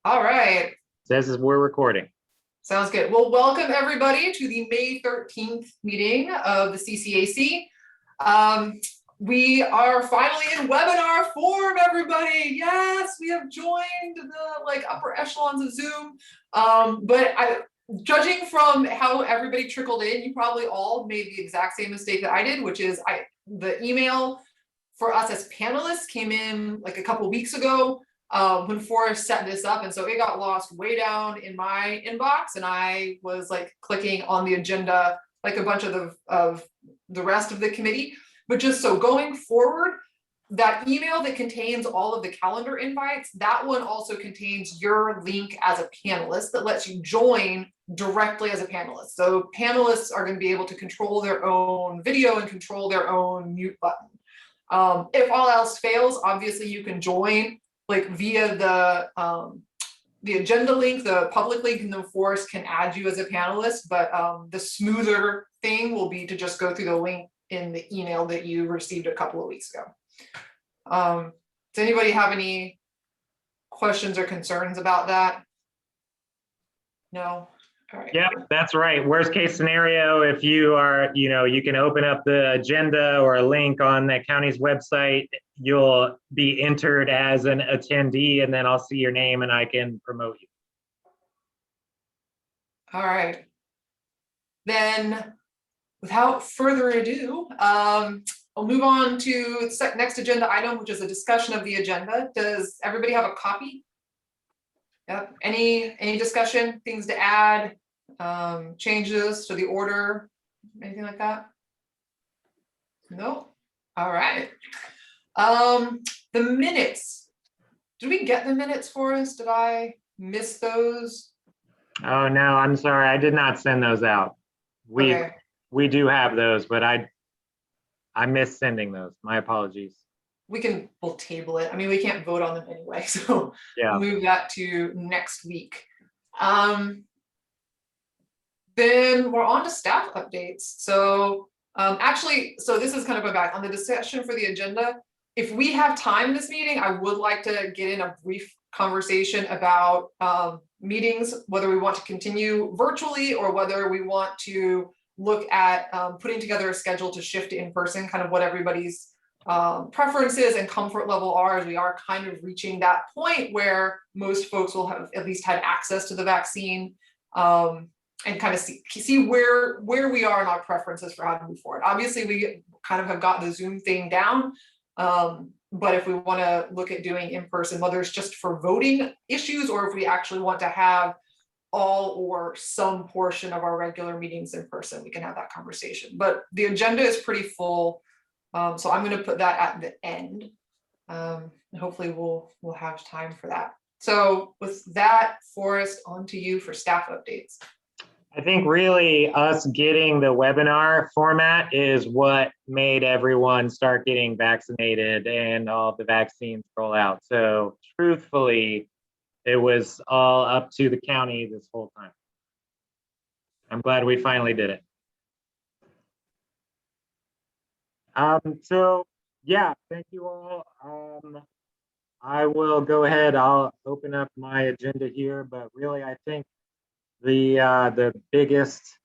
All right. Says as we're recording. Sounds good. Well, welcome everybody to the May 13th meeting of the CCAC. We are finally in webinar form, everybody. Yes, we have joined the upper echelons of Zoom. Judging from how everybody trickled in, you probably all made the exact same mistake that I did, which is the email for us as panelists came in like a couple weeks ago. When Forrest set this up, and so it got lost way down in my inbox, and I was like clicking on the agenda like a bunch of the rest of the committee. But just so going forward, that email that contains all of the calendar invites, that one also contains your link as a panelist that lets you join directly as a panelist. So panelists are going to be able to control their own video and control their own mute button. If all else fails, obviously you can join like via the agenda link, the public link, and then Forrest can add you as a panelist. But the smoother thing will be to just go through the link in the email that you received a couple of weeks ago. Does anybody have any questions or concerns about that? No? All right. Yep, that's right. Worst case scenario, if you are, you can open up the agenda or a link on the county's website, you'll be entered as an attendee, and then I'll see your name and I can promote you. All right. Then without further ado, I'll move on to the next agenda item, which is a discussion of the agenda. Does everybody have a copy? Yep. Any discussion, things to add, changes to the order, anything like that? No. All right. The minutes. Did we get the minutes for us? Did I miss those? Oh no, I'm sorry. I did not send those out. We do have those, but I missed sending those. My apologies. We'll table it. I mean, we can't vote on them anyway, so yeah. We'll move that to next week. Then we're on to staff updates. So so this is kind of going back on the discussion for the agenda. If we have time in this meeting, I would like to get in a brief conversation about meetings, whether we want to continue virtually or whether we want to look at putting together a schedule to shift to in person, kind of what everybody's preferences and comfort level are, as we are kind of reaching that point where most folks will have at least had access to the vaccine, and kind of see where we are in our preferences for how to move forward. Obviously, we kind of have gotten the Zoom thing down, but if we want to look at doing in person, whether it's just for voting issues or if we actually want to have all or some portion of our regular meetings in person, we can have that conversation. But the agenda is pretty full. So I'm going to put that at the end. And hopefully we'll have time for that. So with that, Forrest, on to you for staff updates. I think really us getting the webinar format is what made everyone start getting vaccinated and all the vaccines roll out. So truthfully, it was all up to the county this whole time. I'm glad we finally did it. So yeah, thank you all. I will go ahead, I'll open up my agenda here, but really I think the biggest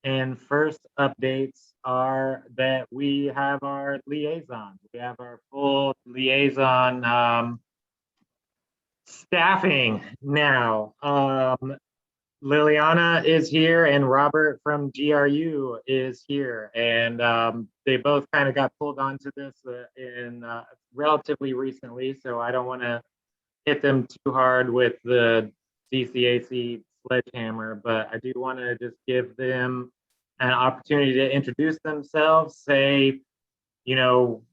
and first updates are that we have our liaisons. We have our full liaison staffing now. Liliana is here and Robert from GRU is here, and they both kind of got pulled onto this in relatively recently, so I don't want to hit them too hard with the CCAC sledgehammer, but I do want to just give them an opportunity to introduce themselves, say,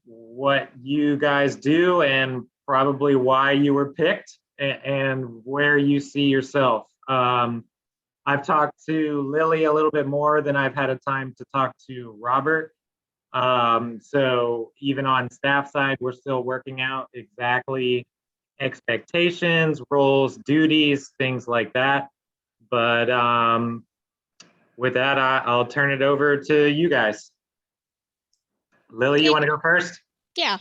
what you guys do and probably why you were picked and where you see yourself. I've talked to Lily a little bit more than I've had a time to talk to Robert. So even on staff side, we're still working out exactly expectations, roles, duties, things like that. But with that, I'll turn it over to you guys. Lily, you want to go first? Yeah.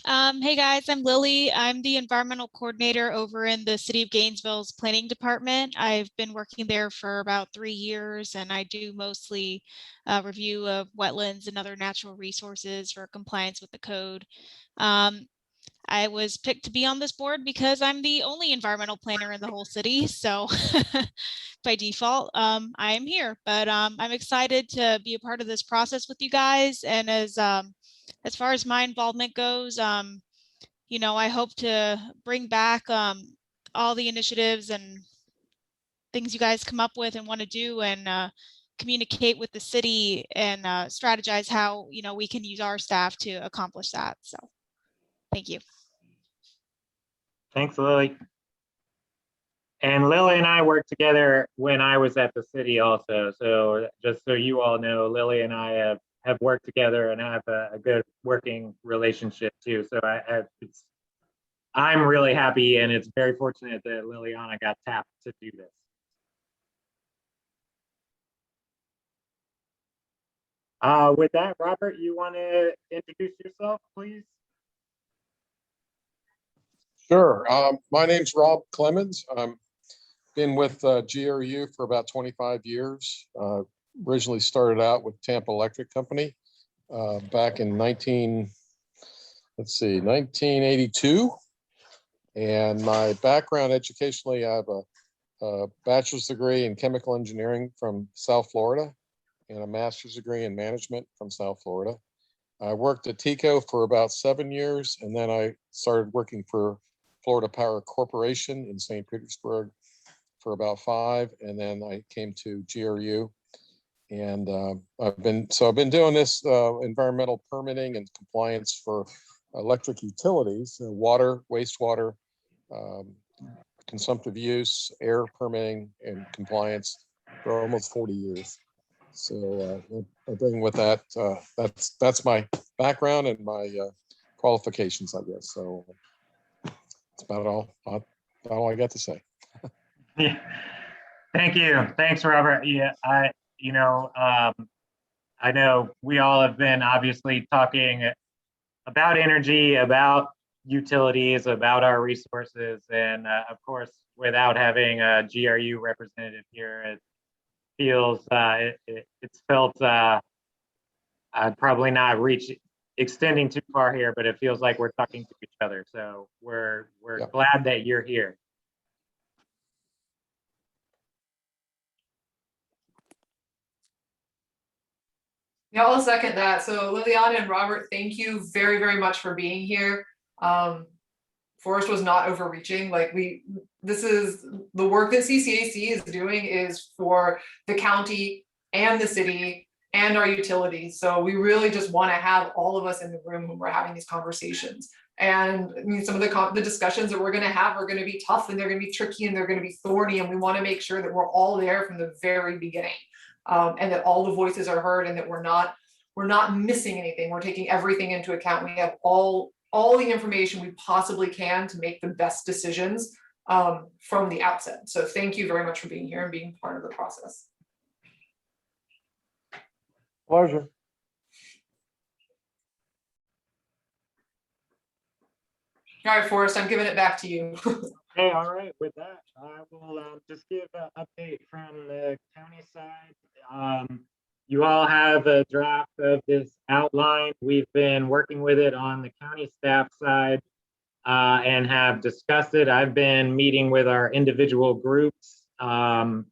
Hey guys, I'm Lily. I'm the environmental coordinator over in the City of Gainesville's planning department. I've been working there for about 3 years, and I do mostly review of wetlands and other natural resources for compliance with the code. I was picked to be on this board because I'm the only environmental planner in the whole city. So by default, I am here, but I'm excited to be a part of this process with you guys. And as far as my involvement goes, you know, I hope to bring back all the initiatives and things you guys come up with and want to do, and communicate with the city and strategize how, you know, we can use our staff to accomplish that. So thank you. Thanks, Lily. And Lily and I worked together when I was at the city also. So just so you all know, Lily and I have worked together and have a good working relationship too. So I'm really happy, and it's very fortunate that Liliana got tapped to do this. With that, Robert, you want to introduce yourself, please? Sure. My name's Rob Clemens. I've been with GRU for about 25 years. Originally started out with Tampa Electric Company back in 1982. And my background educationally, I have a bachelor's degree in chemical engineering from South Florida and a master's degree in management from South Florida. I worked at TECO for about 7 years, and then I started working for Florida Power Corporation in St. Petersburg for about 5, and then I came to GRU, and I've been doing this environmental permitting and compliance for electric utilities, water, wastewater, consumptive use, air permitting, and compliance for almost 40 years. So I bring with that, that's my background and my qualifications, I guess. So that's about all I got to say. Yeah. Thank you. Thanks, Robert. Yeah, I know we all have been obviously talking about energy, about utilities, about our resources, and of course, without having a GRU representative here, it feels it's felt I'd probably not extending too far here, but it feels like we're talking to each other. So we're glad that you're here. Yeah, I'll second that. So Liliana and Robert, thank you very, very much for being here. Forrest was not overreaching. Like this is the work that CCAC is doing is for the county and the city and our utilities. So we really just want to have all of us in the room when we're having these conversations. And I mean, some of the discussions that we're going to have are going to be tough, and they're going to be tricky, and they're going to be thorny. And we want to make sure that we're all there from the very beginning. And that all the voices are heard, and that we're not missing anything. We're taking everything into account. We have all the information we possibly can to make the best decisions from the outset. So thank you very much for being here and being part of the process. Pleasure. All right, Forrest, I'm giving it back to you. Okay, all right. With that, I will just give an update from the county side. You all have a draft of this outline. We've been working with it on the county staff side and have discussed it. I've been meeting with our individual groups, if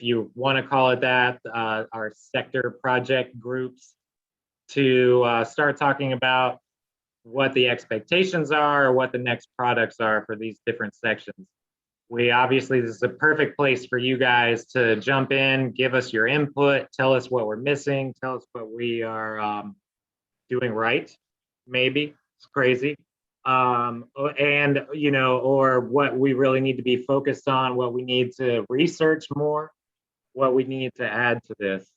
you want to call it that, our sector project groups, to start talking about what the expectations are or what the next products are for these different sections. This is a perfect place for you guys to jump in, give us your input, tell us what we're missing, tell us what we are doing right, maybe, it's crazy. And, or what we really need to be focused on, what we need to research more, what we need to add to this.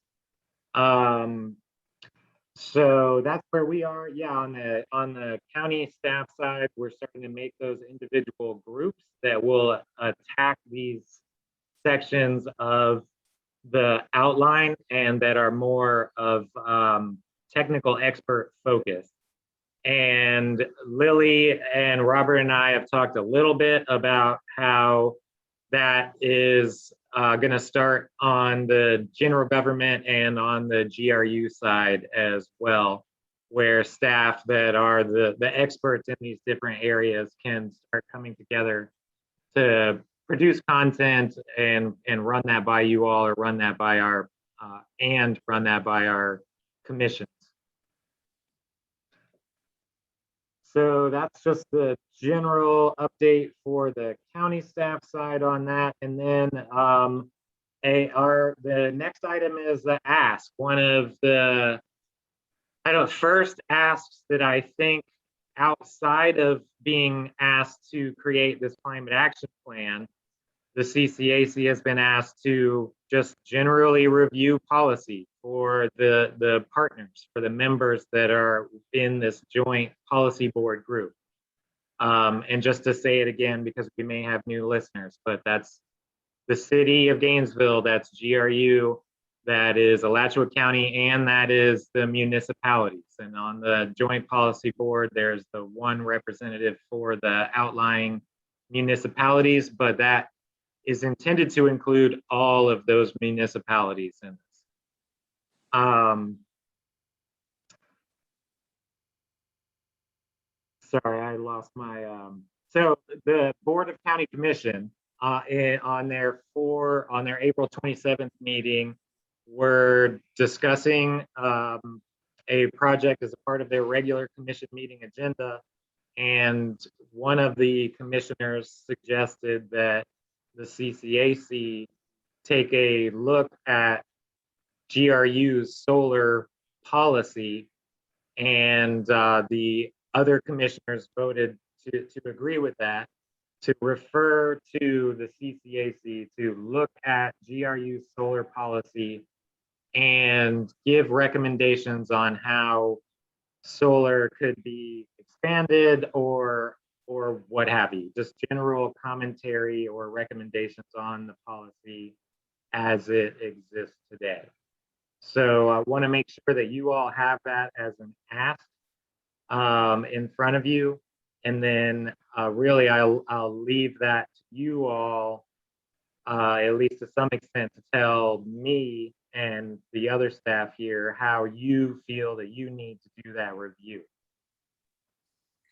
So that's where we are. Yeah, on the county staff side, we're starting to make those individual groups that will attack these sections of the outline and that are more of technical expert focus. And Lily and Robert and I have talked a little bit about how that is going to start on the general government and on the GRU side as well, where staff that are the experts in these different areas can start coming together to produce content and run that by you all, or run that by our commissions. So that's just the general update for the county staff side on that. And then the next item is the ask. One of the first asks that I think, outside of being asked to create this climate action plan, the CCAC has been asked to just generally review policy for the partners, for the members that are in this joint policy board group. And just to say it again, because we may have new listeners, but that's the city of Gainesville, that's GRU, that is Alachua County, and that is the municipalities. And on the joint policy board, there's the one representative for the outlying municipalities, but that is intended to include all of those municipalities in this. Sorry, I lost my, so the Board of County Commission on their April 27th meeting, were discussing a project as a part of their regular commission meeting agenda. And one of the commissioners suggested that the CCAC take a look at GRU's solar policy, and the other commissioners voted to agree with that, to refer to the CCAC to look at GRU's solar policy and give recommendations on how solar could be expanded or what have you, just general commentary or recommendations on the policy as it exists today. So I want to make sure that you all have that as an ask in front of you. And then really I'll leave that to you all, at least to some extent, to tell me and the other staff here how you feel that you need to do that review.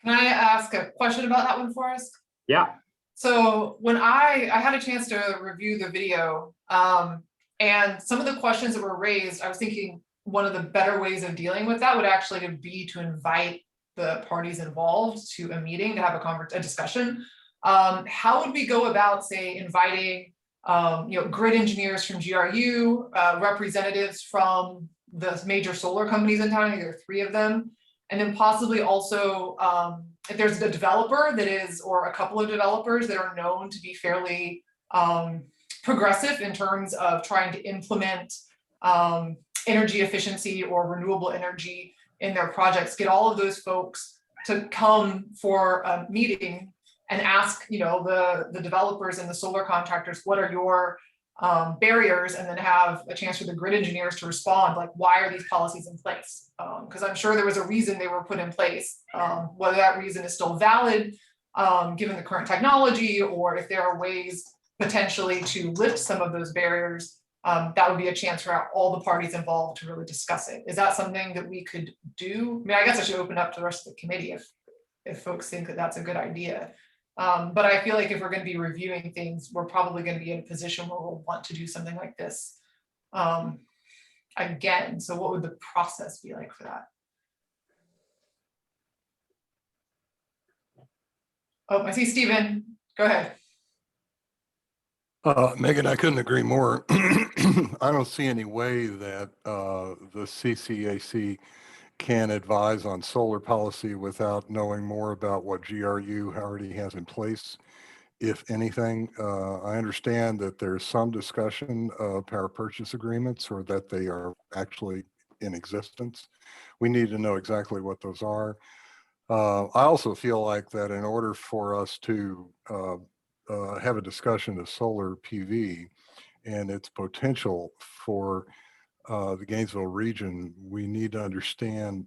Can I ask a question about that one for us? Yeah. So when I had a chance to review the video, and some of the questions that were raised, I was thinking one of the better ways of dealing with that would actually be to invite the parties involved to a meeting to have a discussion. How would we go about, say, inviting grid engineers from GRU, representatives from the major solar companies in town, there are 3 of them, and then possibly also if there's a developer that is, or a couple of developers that are known to be fairly progressive in terms of trying to implement energy efficiency or renewable energy in their projects, get all of those folks to come for a meeting and ask, the developers and the solar contractors, what are your barriers, and then have a chance for the grid engineers to respond, like, why are these policies in place? Because I'm sure there was a reason they were put in place. Whether that reason is still valid, given the current technology, or if there are ways potentially to lift some of those barriers, that would be a chance for all the parties involved to really discuss it. Is that something that we could do? I mean, I guess I should open up to the rest of the committee if folks think that that's a good idea. But I feel like if we're going to be reviewing things, we're probably going to be in a position where we'll want to do something like this again. So what would the process be like for that? Oh, I see Stephen. Go ahead. Megan, I couldn't agree more. I don't see any way that the CCAC can advise on solar policy without knowing more about what GRU already has in place. If anything, I understand that there's some discussion of power purchase agreements, or that they are actually in existence. We need to know exactly what those are. I also feel like that in order for us to have a discussion of solar PV and its potential for the Gainesville region, we need to understand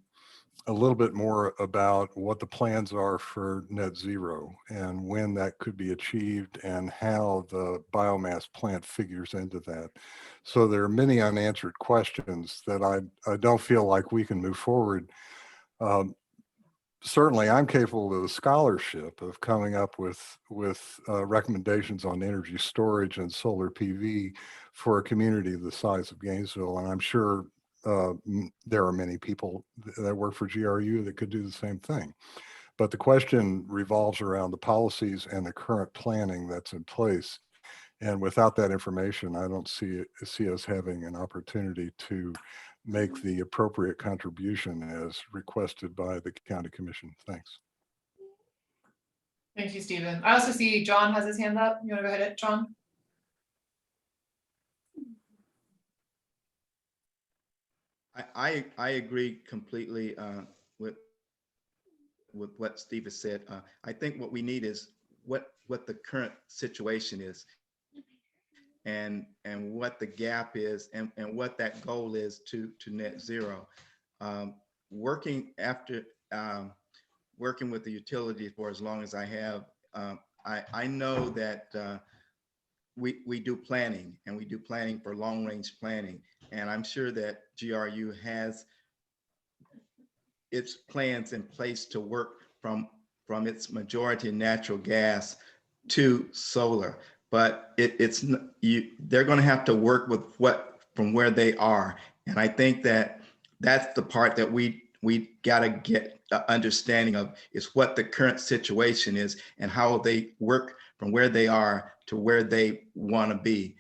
a little bit more about what the plans are for net zero and when that could be achieved and how the biomass plant figures into that. So there are many unanswered questions that I don't feel like we can move forward. Certainly, I'm capable of the scholarship of coming up with recommendations on energy storage and solar PV for a community the size of Gainesville, and I'm sure there are many people that work for GRU that could do the same thing. But the question revolves around the policies and the current planning that's in place. And without that information, I don't see us having an opportunity to make the appropriate contribution as requested by the county commission. Thanks. Thank you, Stephen. I also see John has his hand up. You want to go ahead, John? I agree completely with what Steve has said. I think what we need is what the current situation is, and what the gap is, and what that goal is to net zero. Working with the utility for as long as I have, I know that we do planning, and we do planning for long range planning. And I'm sure that GRU has its plans in place to work from its majority natural gas to solar. But they're going to have to work with from where they are. And I think that that's the part that we got to get an understanding of, is what the current situation is and how they work from where they are to where they want to be.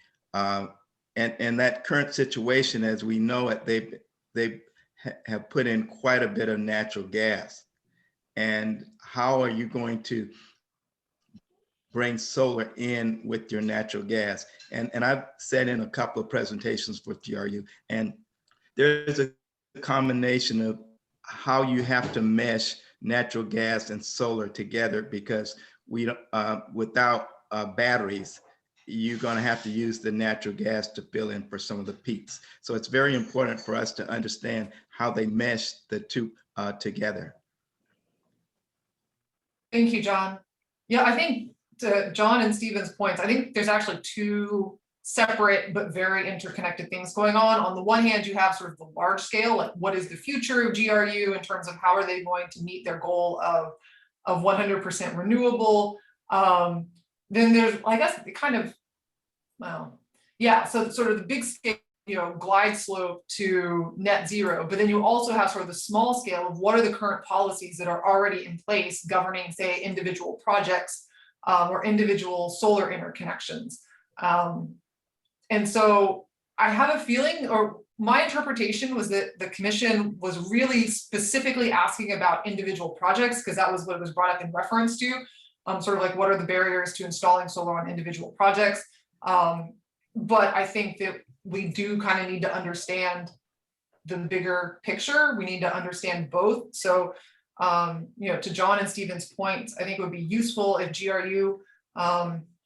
And that current situation, as we know it, they have put in quite a bit of natural gas. And how are you going to bring solar in with your natural gas? And I've sat in a couple of presentations with GRU, and there's a combination of how you have to mesh natural gas and solar together, because without batteries, you're going to have to use the natural gas to fill in for some of the peaks. So it's very important for us to understand how they mesh the two together. Thank you, John. Yeah, I think to John and Stephen's points, I think there's actually two separate but very interconnected things going on. On the one hand, you have sort of the large scale, like what is the future of GRU in terms of how are they going to meet their goal of 100% renewable. Then there's, I guess, the kind of, well, yeah, so sort of the big scale, glide slope to net zero, but then you also have sort of the small scale of what are the current policies that are already in place governing, say, individual projects or individual solar interconnections. And so I have a feeling, or my interpretation was that the commission was really specifically asking about individual projects, because that was what it was brought up in reference to, sort of like what are the barriers to installing solar on individual projects. But I think that we do kind of need to understand the bigger picture. We need to understand both. So, to John and Stephen's points, I think it would be useful if GRU,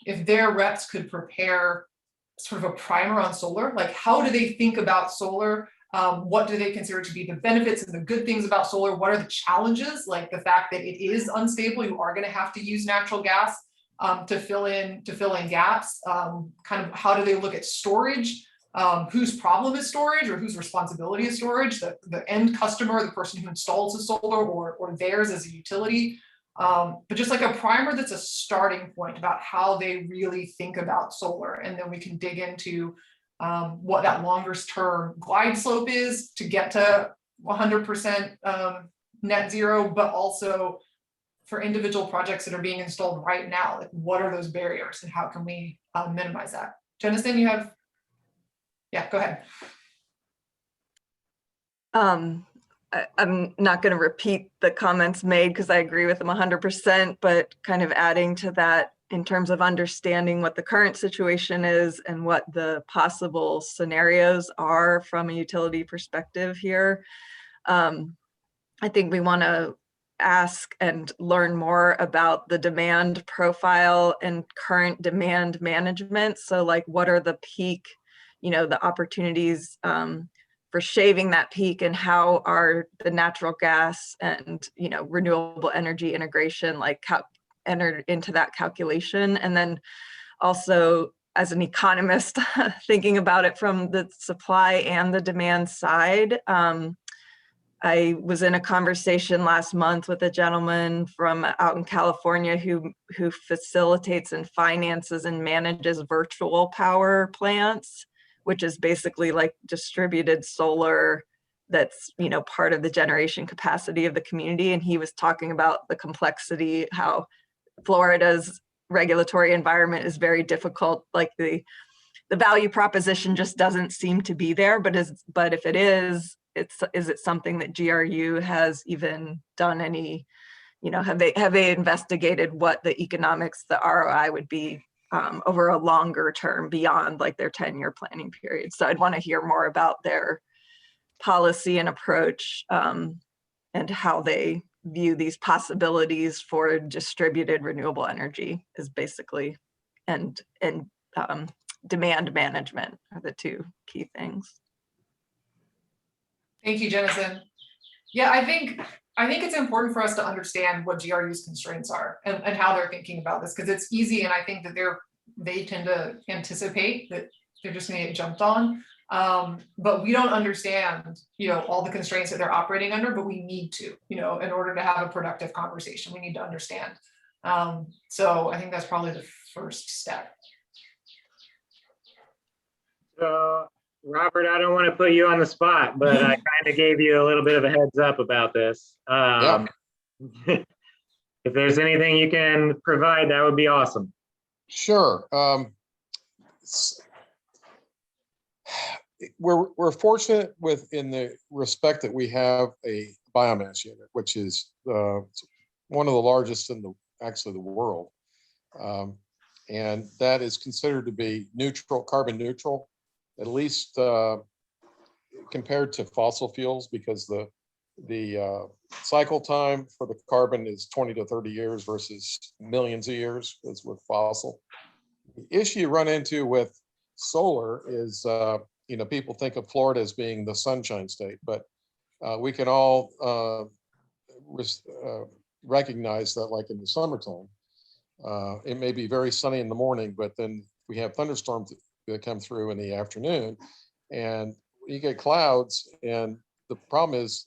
if their reps could prepare sort of a primer on solar, like how do they think about solar? What do they consider to be the benefits and the good things about solar? What are the challenges? Like the fact that it is unstable, you are going to have to use natural gas to fill in gaps. Kind of how do they look at storage? Whose problem is storage, or whose responsibility is storage? The end customer, the person who installs the solar, or theirs as a utility. But just like a primer that's a starting point about how they really think about solar, and then we can dig into what that longer term glide slope is to get to 100% net zero, but also for individual projects that are being installed right now, like what are those barriers and how can we minimize that? Jennison, you have, yeah, go ahead. I'm not going to repeat the comments made because I agree with them 100%, but kind of adding to that in terms of understanding what the current situation is and what the possible scenarios are from a utility perspective here. I think we want to ask and learn more about the demand profile and current demand management. So like what are the peak, the opportunities for shaving that peak, and how are the natural gas and, you know, renewable energy integration like entered into that calculation? And then also, as an economist, thinking about it from the supply and the demand side, I was in a conversation last month with a gentleman from out in California who facilitates and finances and manages virtual power plants, which is basically like distributed solar that's, you know, part of the generation capacity of the community. And he was talking about the complexity, how Florida's regulatory environment is very difficult. Like the value proposition just doesn't seem to be there. But if it is it something that GRU has even done any, you know, have they investigated what the economics, the ROI would be over a longer term beyond like their 10-year planning period? So I'd want to hear more about their policy and approach, and how they view these possibilities for distributed renewable energy is basically, and demand management are the two key things. Thank you, Jennison. Yeah, I think it's important for us to understand what GRU's constraints are and how they're thinking about this, because it's easy, and I think that they tend to anticipate that they're just gonna get jumped on. But we don't understand, you know, all the constraints that they're operating under, but we need to, you know, in order to have a productive conversation, we need to understand. So I think that's probably the first step. So, Robert, I don't want to put you on the spot, but I kind of gave you a little bit of a heads up about this. If there's anything you can provide, that would be awesome. Sure. We're fortunate in the respect that we have a biomass unit, which is one of the largest in the world, and that is considered to be carbon neutral, at least compared to fossil fuels, because the cycle time for the carbon is 20 to 30 years versus millions of years as with fossil. The issue you run into with solar is, you know, people think of Florida as being the sunshine state, but we can all recognize that, like in the summertime, it may be very sunny in the morning, but then we have thunderstorms that come through in the afternoon, and you get clouds. And the problem is,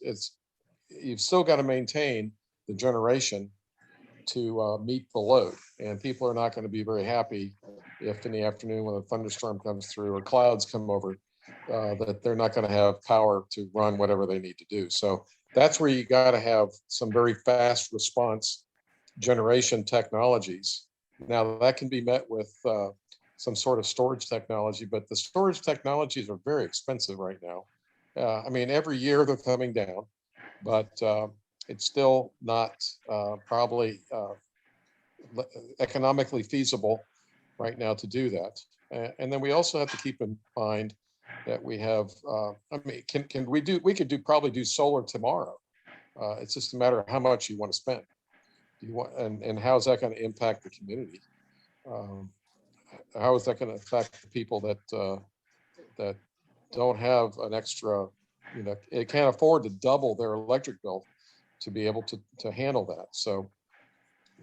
you've still got to maintain the generation to meet the load, and people are not going to be very happy if in the afternoon, when a thunderstorm comes through or clouds come over, that they're not going to have power to run whatever they need to do. So that's where you got to have some very fast response generation technologies. Now that can be met with some sort of storage technology, but the storage technologies are very expensive right now. I mean, every year they're coming down, but it's still not probably economically feasible right now to do that. And then we also have to keep in mind that we have, I mean, we could probably do solar tomorrow. It's just a matter of how much you want to spend. And how is that going to impact the community? How is that going to affect the people that don't have an extra, you know, it can't afford to double their electric bill to be able to handle that. So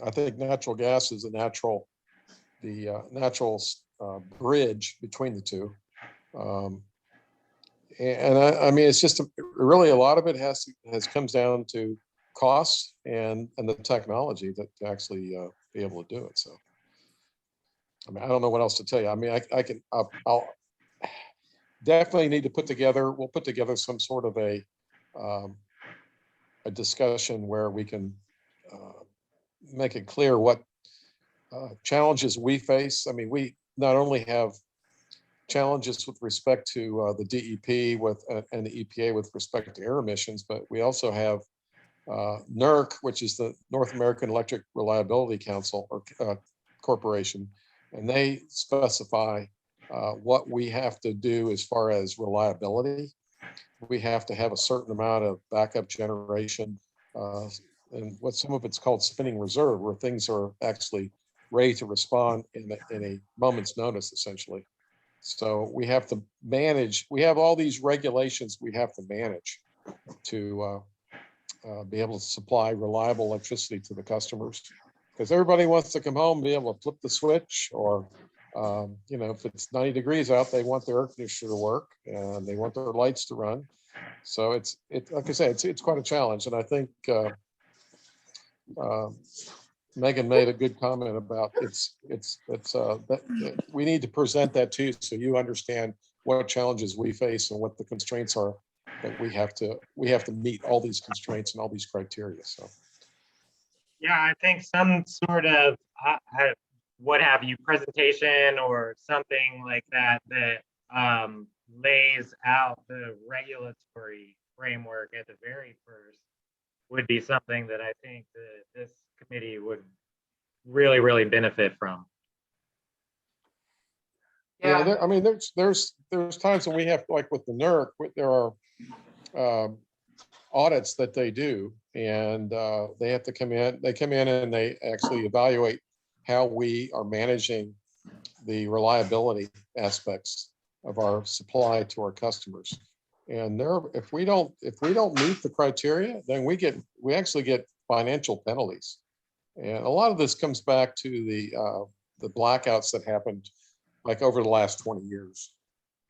I think natural gas is the natural bridge between the two. And I mean, it's just really a lot of it comes down to costs and the technology to actually be able to do it. So, I mean, I don't know what else to tell you. I mean, I'll definitely need to we'll put together some sort of a discussion where we can make it clear what challenges we face. I mean, we not only have challenges with respect to the DEP and the EPA with respect to air emissions, but we also have NERC, which is the North American Electric Reliability Council or Corporation, and they specify what we have to do as far as reliability. We have to have a certain amount of backup generation, and what some of it's called spinning reserve, where things are actually ready to respond in a moment's notice, essentially. So we have to manage, we have all these regulations we have to manage to be able to supply reliable electricity to the customers. Because everybody wants to come home and be able to flip the switch, or, you know, if it's 90 degrees out, they want their air conditioner to work and they want their lights to run. So it's like I say, it's quite a challenge. And I think Megan made a good comment about that we need to present that to you so you understand what challenges we face and what the constraints are that we have to meet all these constraints and all these criteria. So Yeah, I think some sort of what have you presentation or something like that lays out the regulatory framework at the very first would be something that I think that this committee would really benefit from. yeah, I mean, there's times when we have, like with the NERC, there are audits that they do, and they have to come in. They come in and they actually evaluate how we are managing the reliability aspects of our supply to our customers. And if we don't meet the criteria, then we actually get financial penalties. And a lot of this comes back to the blackouts that happened like over the last 20 years,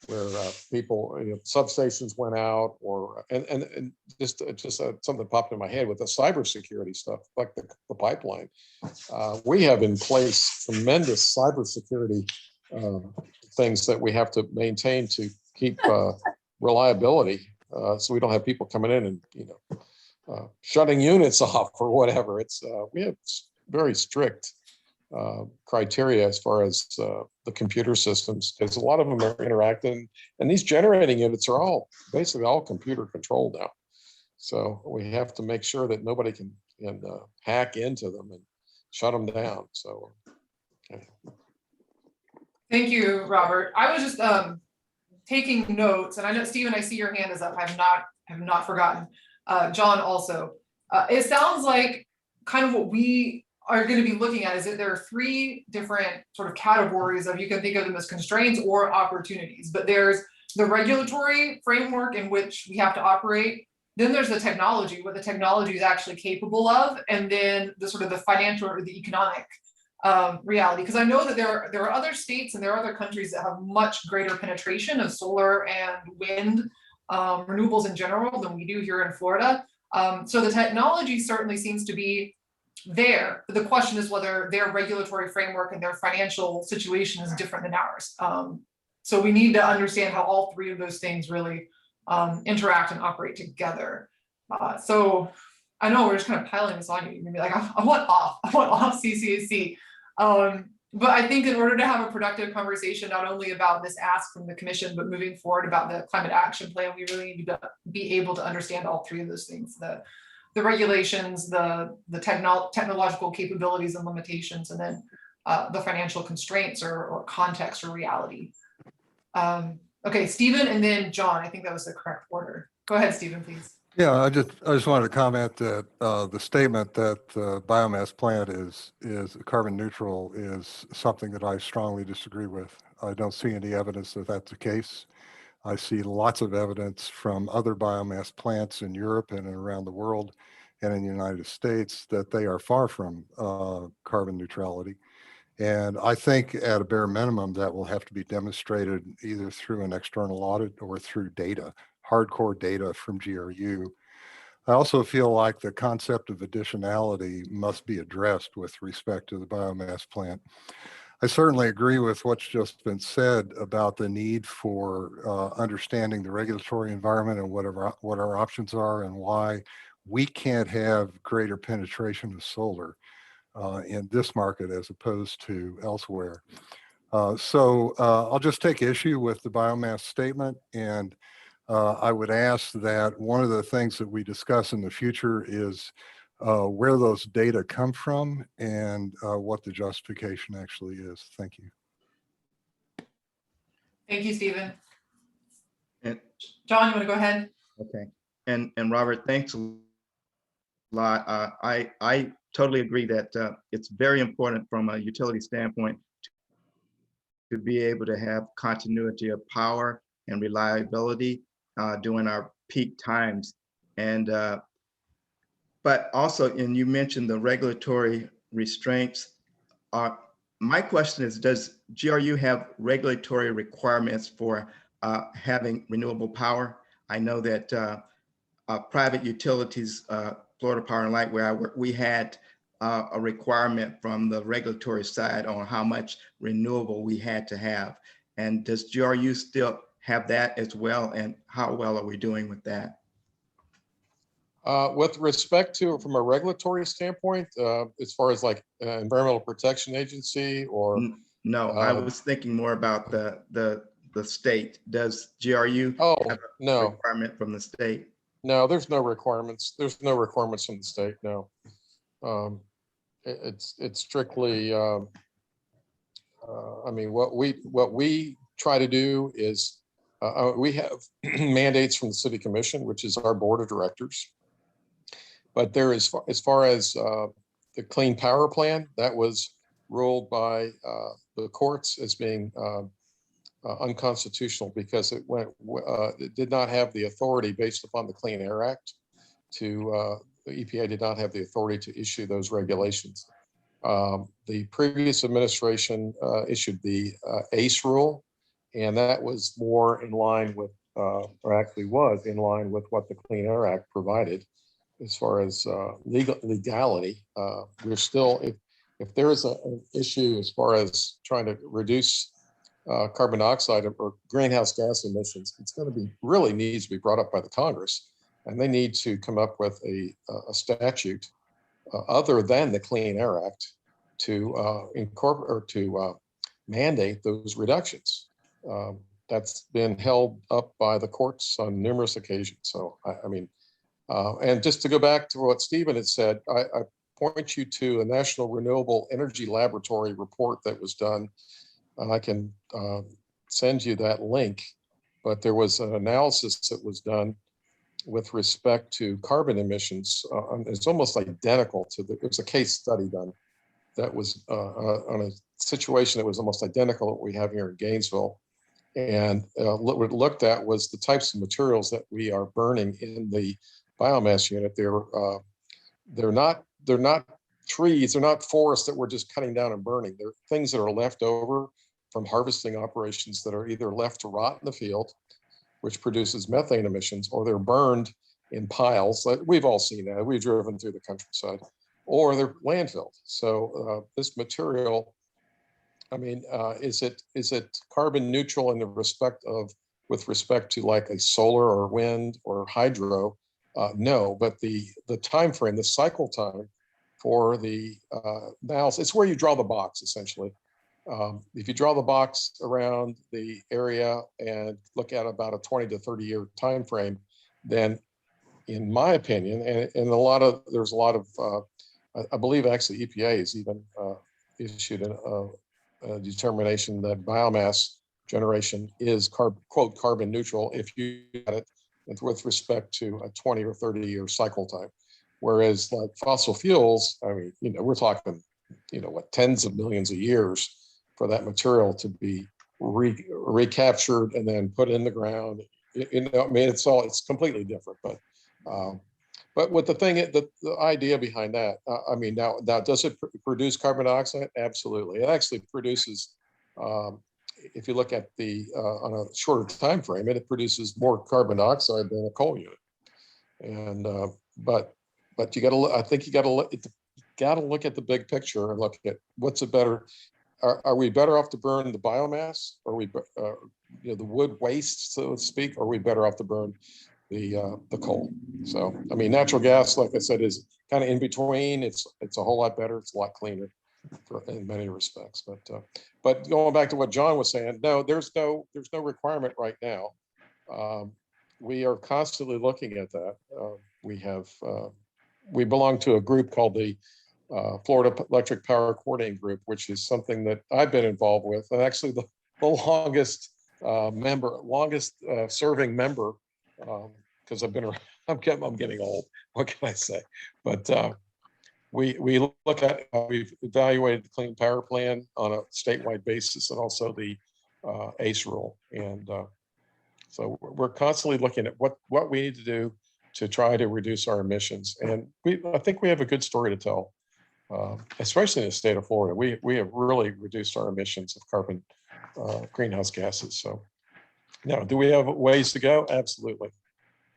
where people, you know, substations went out, or and just something popped in my head with the cybersecurity stuff, like the pipeline. We have in place tremendous cybersecurity things that we have to maintain to keep reliability, so we don't have people coming in and, you know, shutting units off or whatever. It's we have very strict criteria as far as the computer systems, because a lot of them are interacting, and these generating units are all basically all computer controlled now. So we have to make sure that nobody can hack into them and shut them down. So okay. Thank you, Robert. I was just taking notes, and I know, Stephen, I see your hand is up. I have not forgotten. John also. It sounds like kind of what we are going to be looking at is that there are three different sort of categories of, you can think of them as constraints or opportunities, but there's the regulatory framework in which we have to operate. Then there's the technology, what the technology is actually capable of, and then the sort of the financial or the economic reality. Because I know that there are other states and there are other countries that have much greater penetration of solar and wind renewables in general than we do here in Florida. So the technology certainly seems to be there, but the question is whether their regulatory framework and their financial situation is different than ours. So we need to understand how all three of those things really interact and operate together. So I know we're just kind of piling this on you. You're gonna be like, I want off CCAC. But I think in order to have a productive conversation, not only about this ask from the commission, but moving forward about the climate action plan, we really need to be able to understand all three of those things: the regulations, the technological capabilities and limitations, and then the financial constraints or context or reality. Okay, Stephen, and then John. I think that was the correct order. Go ahead, Stephen, please. Yeah, I just wanted to comment that the statement that the biomass plant is carbon neutral is something that I strongly disagree with. I don't see any evidence that that's the case. I see lots of evidence from other biomass plants in Europe and around the world and in the United States that they are far from carbon neutrality. And I think at a bare minimum that will have to be demonstrated either through an external audit or through data, hardcore data from GRU. I also feel like the concept of additionality must be addressed with respect to the biomass plant. I certainly agree with what's just been said about the need for understanding the regulatory environment and what our options are and why we can't have greater penetration of solar in this market as opposed to elsewhere. So I'll just take issue with the biomass statement, and I would ask that one of the things that we discuss in the future is where those data come from and what the justification actually is. Thank you. Thank you, Stephen. And John, you want to go ahead? okay, and Robert, thanks a lot. I totally agree that it's very important from a utility standpoint to be able to have continuity of power and reliability during our peak times. And but also, and you mentioned the regulatory restraints. My question is, does GRU have regulatory requirements for having renewable power? I know that private utilities, Florida Power and Light, where I work, we had a requirement from the regulatory side on how much renewable we had to have. And does GRU still have that as well? And how well are we doing with that? With respect to, from a regulatory standpoint, as far as like Environmental Protection Agency or? No, I was thinking more about the state. Does GRU have a no requirement from the state? No, there's no requirements. There's no requirements from the state. No, it's strictly. I mean, what we try to do is we have mandates from the City Commission, which is our board of directors. But there is, as far as the Clean Power Plan, that was ruled by the courts as being unconstitutional because it did not have the authority based upon the Clean Air Act to, the EPA did not have the authority to issue those regulations. The previous administration issued the ACE rule, and that was more in line with, or actually was in line with what the Clean Air Act provided. As far as legality, we're still, if there is an issue as far as trying to reduce carbon dioxide or greenhouse gas emissions, it's going to be really needs to be brought up by the Congress, and they need to come up with a statute other than the Clean Air Act to incorporate or to mandate those reductions. That's been held up by the courts on numerous occasions. So I mean. And just to go back to what Stephen had said, I point you to a National Renewable Energy Laboratory report that was done. And I can send you that link, but there was an analysis that was done with respect to carbon emissions. It's almost identical to it was a case study done that was on a situation that was almost identical to what we have here in Gainesville. And what we looked at was the types of materials that we are burning in the biomass unit. They're not trees, they're not forests that we're just cutting down and burning. They're things that are left over from harvesting operations that are either left to rot in the field, which produces methane emissions, or they're burned in piles. Like we've all seen that. We've driven through the countryside, or they're landfilled. So this material, I mean, is it carbon neutral in the respect of, with respect to like a solar or wind or hydro? No, but the time frame, the cycle time for the analysis, it's where you draw the box essentially. If you draw the box around the area and look at about a 20 to 30 year time frame, then in my opinion, and there's a lot of, I believe actually EPA has even issued a determination that biomass generation is quote carbon neutral if you get it with respect to a 20 or 30 year cycle time. Whereas like fossil fuels, I mean, you know, we're talking, you know, what, tens of millions of years for that material to be recaptured and then put in the ground. You know, I mean, it's completely different, but with the idea behind that, I mean, now does it produce carbon dioxide? Absolutely. It actually produces, if you look at the on a shorter time frame, it produces more carbon dioxide than a coal unit. And but you got to, I think you got to look at the big picture and look at what's a better. Are we better off to burn the biomass, or we you know, the wood waste, so to speak, or are we better off to burn the coal? So I mean, natural gas, like I said, is kind of in between. It's a whole lot better. It's a lot cleaner in many respects. But going back to what John was saying, no, there's no requirement right now. We are constantly looking at that. We belong to a group called the Florida Electric Power Coordinating Group, which is something that I've been involved with, and actually the longest serving member, because I've been around. I'm getting old. What can I say? But we look at, we've evaluated the Clean Power Plan on a statewide basis and also the ACE rule. And so we're constantly looking at what we need to do to try to reduce our emissions. And I think we have a good story to tell, especially in the state of Florida. We have really reduced our emissions of carbon greenhouse gases. So now, do we have ways to go? Absolutely.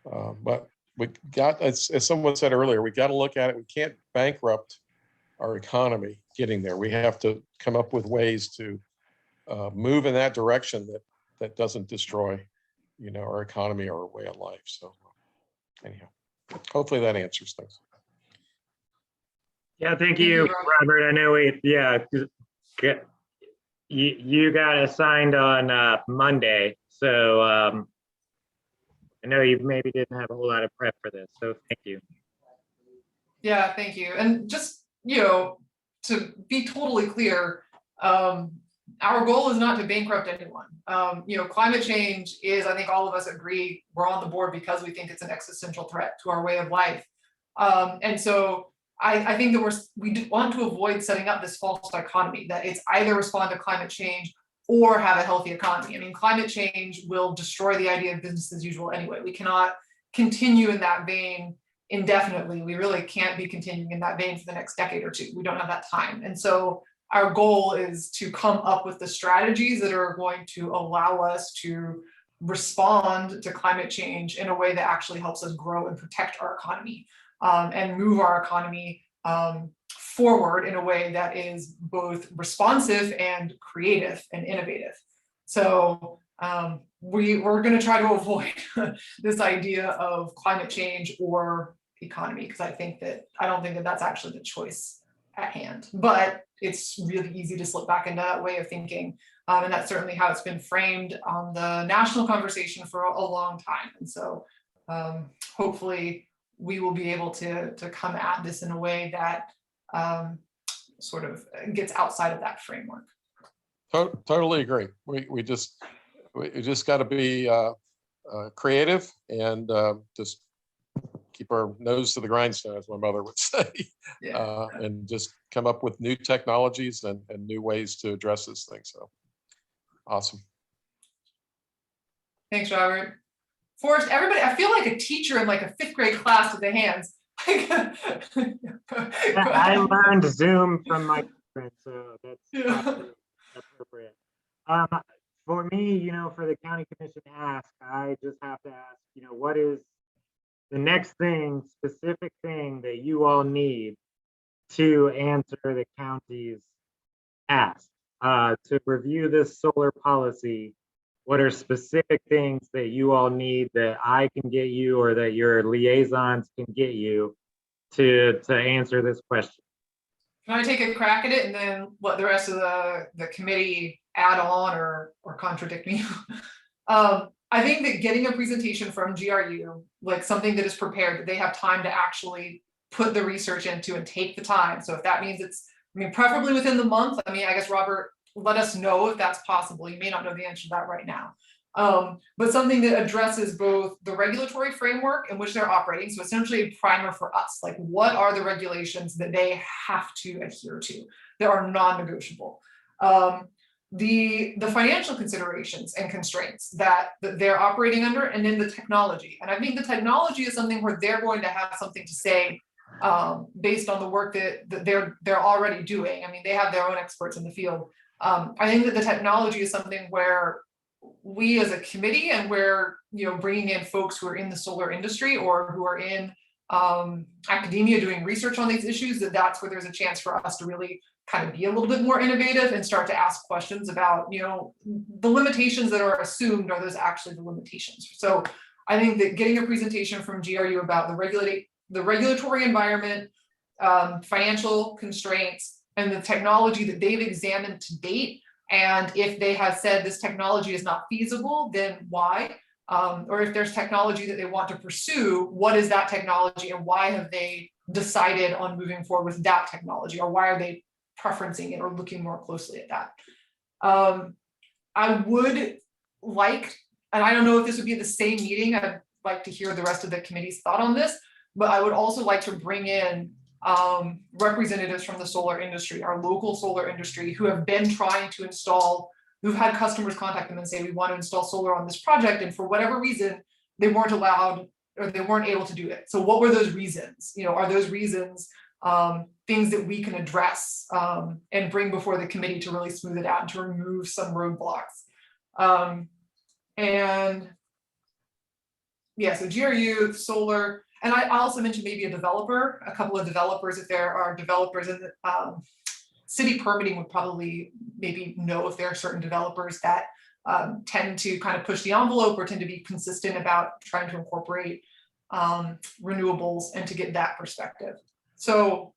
But we got, as someone said earlier, we got to look at it. We can't bankrupt our economy getting there. We have to come up with ways to move in that direction that doesn't destroy, our economy or our way of life. So anyhow, hopefully that answers things. Yeah, thank Thank you, you, Robert. I know you got assigned on Monday, so I know you maybe didn't have a whole lot of prep for this, so thank you. Yeah, thank you. And just, to be totally clear, our goal is not to bankrupt anyone. Climate change is, I think all of us agree, we're on the board because we think it's an existential threat to our way of life. And so I think that we want to avoid setting up this false dichotomy that it's either respond to climate change or have a healthy economy. I mean, climate change will destroy the idea of business as usual anyway. We cannot continue in that vein indefinitely. We really can't be continuing in that vein for the next decade or two. We don't have that time. And so our goal is to come up with the strategies that are going to allow us to respond to climate change in a way that actually helps us grow and protect our economy, and move our economy forward in a way that is both responsive and creative and innovative. So we're going to try to avoid this idea of climate change or economy, because I don't think that that's actually the choice at hand. But it's really easy to slip back into that way of thinking, and that's certainly how it's been framed on the national conversation for a long time. And so hopefully we will be able to come at this in a way that sort of gets outside of that framework. Totally agree. We just got to be creative and just keep our nose to the grindstone, as my mother would say, Yeah. and just come up with new technologies and new ways to address this thing. So awesome. Thanks, Robert. Forrest, everybody, I feel like a teacher in like a 5th grade class with their hands. I learned Zoom from my parents, so that's probably appropriate. For me, for the county commission to ask, I just have to ask, what is the next specific thing that you all need to answer the county's ask to review this solar policy? What are specific things that you all need that I can get you or that your liaisons can get you to answer this question? Can I take a crack at it and then let the rest of the committee add on or contradict me? I think that getting a presentation from GRU, like something that is prepared, that they have time to actually put the research into and take the time. So if that means preferably within the month, I guess, Robert, let us know if that's possible. You may not know the answer to that right now. But something that addresses both the regulatory framework in which they're operating, so essentially a primer for us, like what are the regulations that they have to adhere to that are non-negotiable, the financial considerations and constraints that they're operating under, and then the technology. And I think the technology is something where they're going to have something to say based on the work that they're already doing. They have their own experts in the field. I think that the technology is something where we as a committee, and we're bringing in folks who are in the solar industry or who are in academia doing research on these issues, that's where there's a chance for us to really kind of be a little bit more innovative and start to ask questions about the limitations that are assumed. Are those actually the limitations? So I think that getting a presentation from GRU about the regulatory environment, financial constraints, and the technology that they've examined to date, and if they have said this technology is not feasible, then why? Or if there's technology that they want to pursue, what is that technology and why have they decided on moving forward with that technology, or why are they preferencing it or looking more closely at that? I would like, and I don't know if this would be the same meeting, I'd like to hear the rest of the committee's thought on this, but I would also like to bring in representatives from the solar industry, our local solar industry, who have been trying to install, who've had customers contact them and say, we want to install solar on this project, and for whatever reason, they weren't allowed or they weren't able to do it. So what were those reasons? You know, are those reasons things that we can address and bring before the committee to really smooth it out and to remove some roadblocks? And yeah, so GRU, solar, and I also mentioned maybe a developer, a couple of developers, if there are developers in the city permitting would probably maybe know if there are certain developers that tend to kind of push the envelope or tend to be consistent about trying to incorporate renewables and to get that perspective. So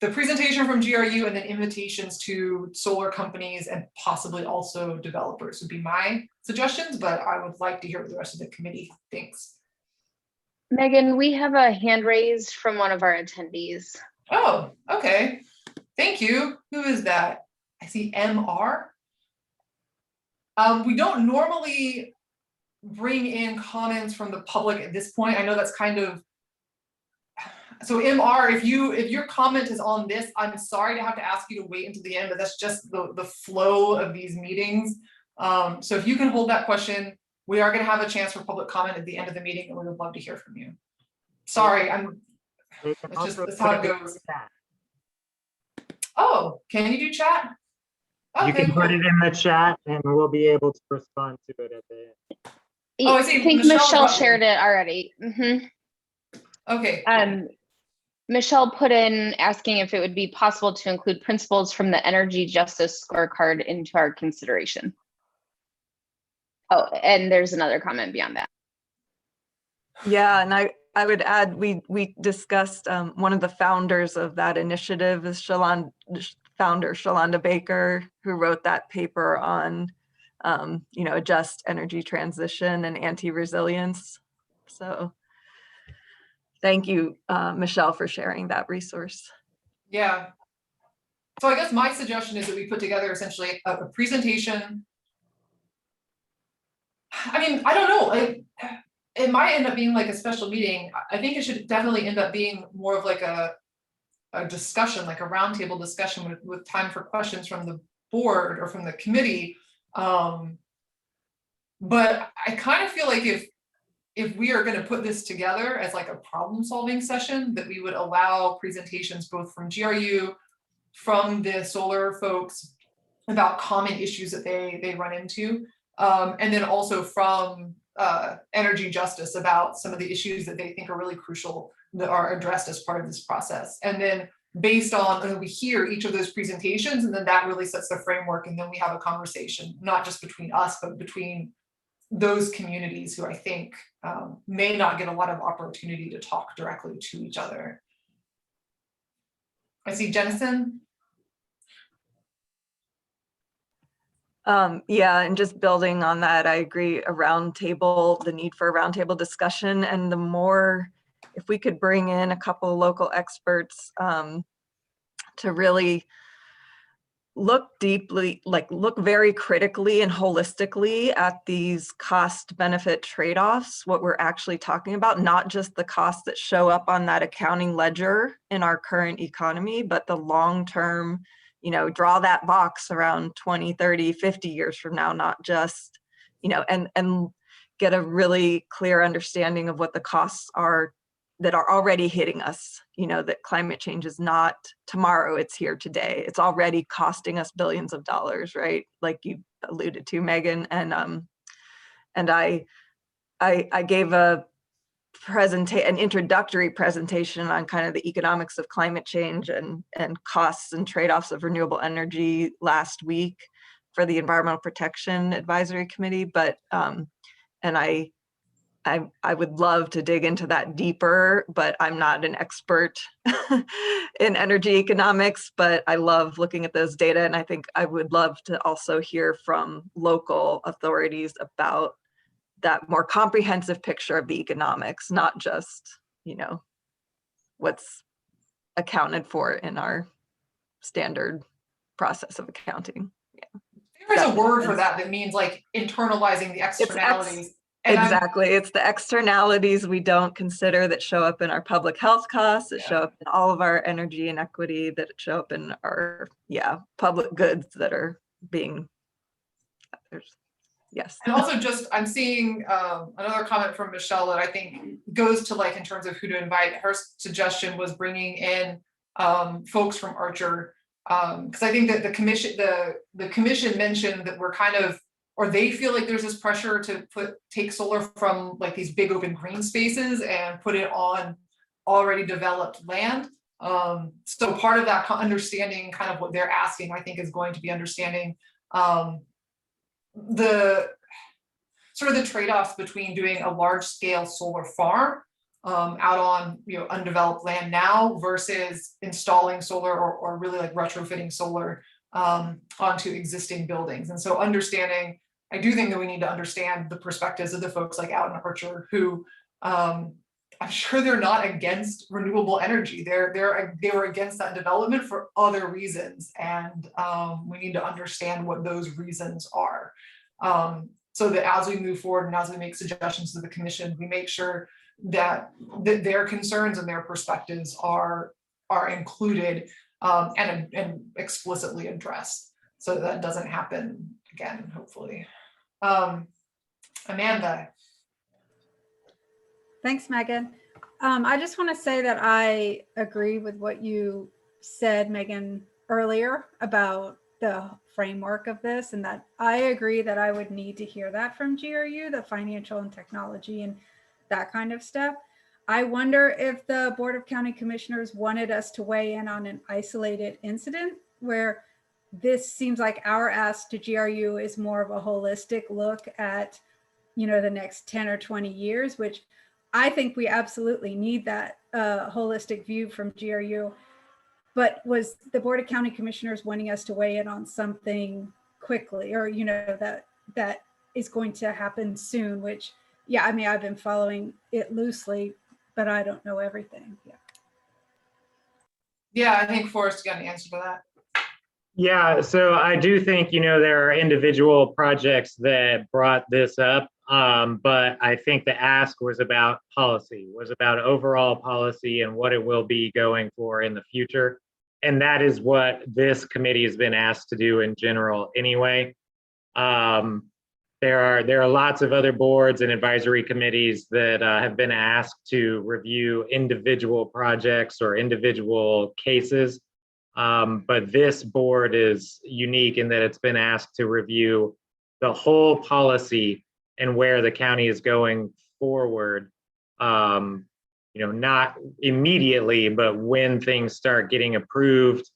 the presentation from GRU and then invitations to solar companies and possibly also developers would be my suggestions, but I would like to hear what the rest of the committee thinks. Megan, we have a hand raised from one of our attendees. Oh, okay. Thank you. Who is that? I see MR. We don't normally bring in comments from the public at this point. I know that's kind of, so MR, if your comment is on this, I'm sorry to have to ask you to wait until the end, but that's just the flow of these meetings. So if you can hold that question, we are going to have a chance for public comment at the end of the meeting, and we would love to hear from you. Sorry, that's how it goes. Oh, can you do chat? You Okay, can put cool. it in the chat and we'll be able to respond to it at the end. Oh, I see. I think Michelle Michelle brought it. shared it already. Okay. Cool. Michelle put in asking if it would be possible to include principles from the Energy Justice Scorecard into our consideration. Oh, and there's another comment beyond that. Yeah, and I would add, we discussed one of the founders of that initiative is Shalonda Baker, who wrote that paper on a just energy transition and anti-resilience. So thank you, Michelle, for sharing that resource. Yeah. So I guess my suggestion is that we put together essentially a presentation. I mean, I don't know. It might end up being like a special meeting. I think it should definitely end up being more of like a discussion, like a roundtable discussion with time for questions from the board or from the committee. But I kind of feel like if we are going to put this together as like a problem solving session, that we would allow presentations both from GRU, from the solar folks about common issues that they run into, and then also from Energy Justice about some of the issues that they think are really crucial that are addressed as part of this process. And then based on, we hear each of those presentations, and then that really sets the framework, and then we have a conversation, not just between us, but between those communities who I think may not get a lot of opportunity to talk directly to each other. I see Jennison. Yeah, and just building on that, I agree, the need for a roundtable discussion, and the more, if we could bring in a couple of local experts to really look deeply, look very critically and holistically at these cost benefit trade-offs, what we're actually talking about, not just the costs that show up on that accounting ledger in our current economy, but the long-term, draw that box around 20, 30, 50 years from now, not just, and get a really clear understanding of what the costs are that are already hitting us, that climate change is not tomorrow, it's here today. It's already costing us billions of dollars, right? Like you alluded to, Megan. And I gave an introductory presentation on kind of the economics of climate change and costs and trade-offs of renewable energy last week for the Environmental Protection Advisory Committee. But and I would love to dig into that deeper, but I'm not an expert in energy economics, but I love looking at those data. And I think I would love to also hear from local authorities about that more comprehensive picture of the economics, not just, what's accounted for in our standard process of accounting. Yeah. There's a word for that means like internalizing the externalities. And I'm- Exactly. It's the externalities we don't consider that show up in our public health costs, that show up in all of our energy inequity, that show up in our, public goods that are being, yes. And also just, I'm seeing another comment from Michelle that I think goes to like in terms of who to invite. Her suggestion was bringing in folks from Archer. Because I think that the commission mentioned that we're kind of, or they feel like there's this pressure to take solar from like these big open green spaces and put it on already developed land. So part of that understanding kind of what they're asking, I think, is going to be understanding the sort of the trade-offs between doing a large scale solar farm out on undeveloped land now versus installing solar or really like retrofitting solar onto existing buildings. And so understanding, I do think that we need to understand the perspectives of the folks like out in Archer who I'm sure they're not against renewable energy. They were against that development for other reasons, and we need to understand what those reasons are. So that as we move forward and as we make suggestions to the commission, we make sure that their concerns and their perspectives are included and explicitly addressed, so that doesn't happen again, hopefully. Amanda. Thanks, Megan. I just want to say that I agree with what you said, Megan, earlier about the framework of this, and that I agree that I would need to hear that from GRU, the financial and technology and that kind of stuff. I wonder if the Board of County Commissioners wanted us to weigh in on an isolated incident where this seems like our ask to GRU is more of a holistic look at, the next 10 or 20 years, which I think we absolutely need that holistic view from GRU. But was the Board of County Commissioners wanting us to weigh in on something quickly, or, that is going to happen soon, which, I mean, I've been following it loosely, but I don't know everything. Yeah, I think Forrest got an answer to that. Yeah, so I do think, there are individual projects that brought this up, but I think the ask was about policy, was about overall policy and what it will be going for in the future. And that is what this committee has been asked to do in general anyway. There are lots of other boards and advisory committees that have been asked to review individual projects or individual cases. But this board is unique in that it's been asked to review the whole policy and where the county is going forward. Not immediately, but when things start getting approved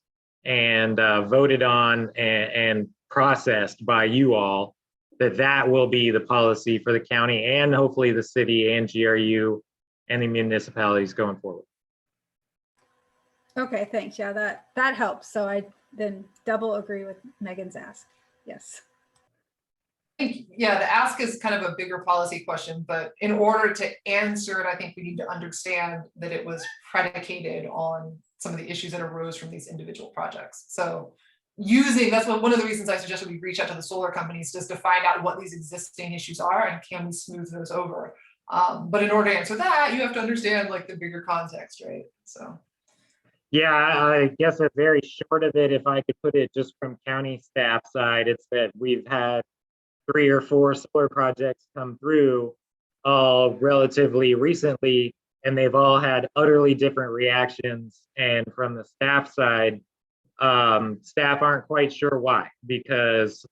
and voted on and processed by you all, that will be the policy for the county and hopefully the city and GRU and the municipalities going forward. Okay, thanks. Yeah, that helps. So I then double agree with Megan's ask. Yes. Yeah, the ask is kind of a bigger policy question, but in order to answer it, I think we need to understand that it was predicated on some of the issues that arose from these individual projects. So that's one of the reasons I suggested we reach out to the solar companies, just to find out what these existing issues are and can we smooth those over. But in order to answer that, you have to understand like the bigger context, right? So. Yeah, I guess a very short of it, if I could put it just from county staff side, it's that we've had 3 or 4 solar projects come through all relatively recently, and they've all had utterly different reactions. And from the staff side, staff aren't quite sure why, because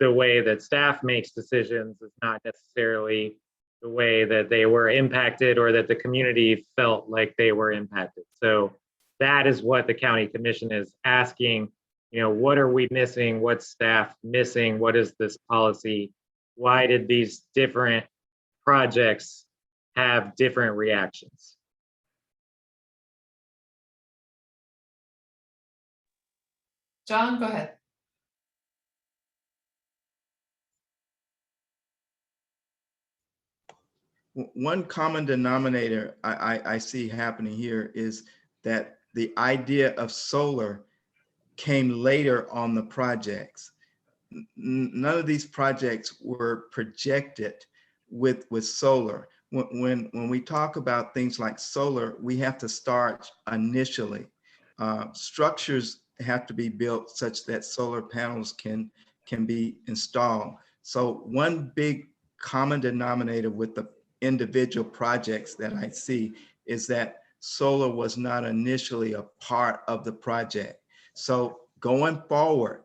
the way that staff makes decisions is not necessarily the way that they were impacted or that the community felt like they were impacted. So that is what the county commission is asking. What are we missing? What's staff missing? What is this policy? Why did these different projects have different reactions? John, go ahead. One common denominator I see happening here is that the idea of solar came later on the projects. None of these projects were projected with solar. When we talk about things like solar, we have to start initially. Structures have to be built such that solar panels can be installed. So one big common denominator with the individual projects that I see is that solar was not initially a part of the project. So going forward,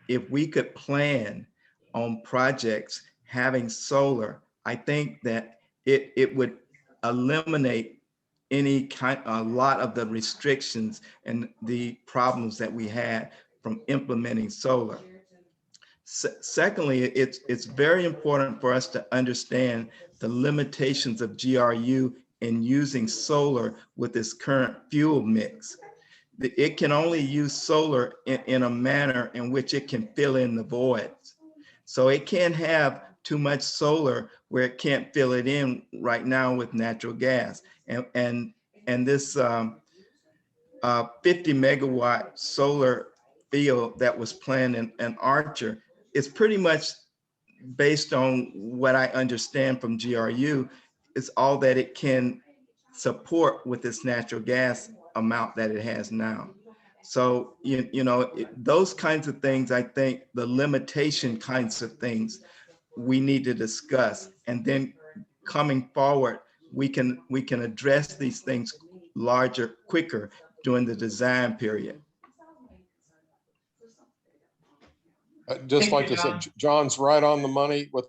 if we could plan on projects having solar, I think that it would eliminate a lot of the restrictions and the problems that we had from implementing solar. Secondly, it's very important for us to understand the limitations of GRU in using solar with its current fuel mix. It can only use solar in a manner in which it can fill in the voids. So it can't have too much solar where it can't fill it in right now with natural gas. And this 50 megawatt solar field that was planned in Archer is pretty much based on what I understand from GRU, is all that it can support with its natural gas amount that it has now. So, those kinds of things, I think the limitation kinds of things we need to discuss. And then coming forward, we can address these things quicker during the design period. I'd just Thank like you, to say, John. John's right on the money with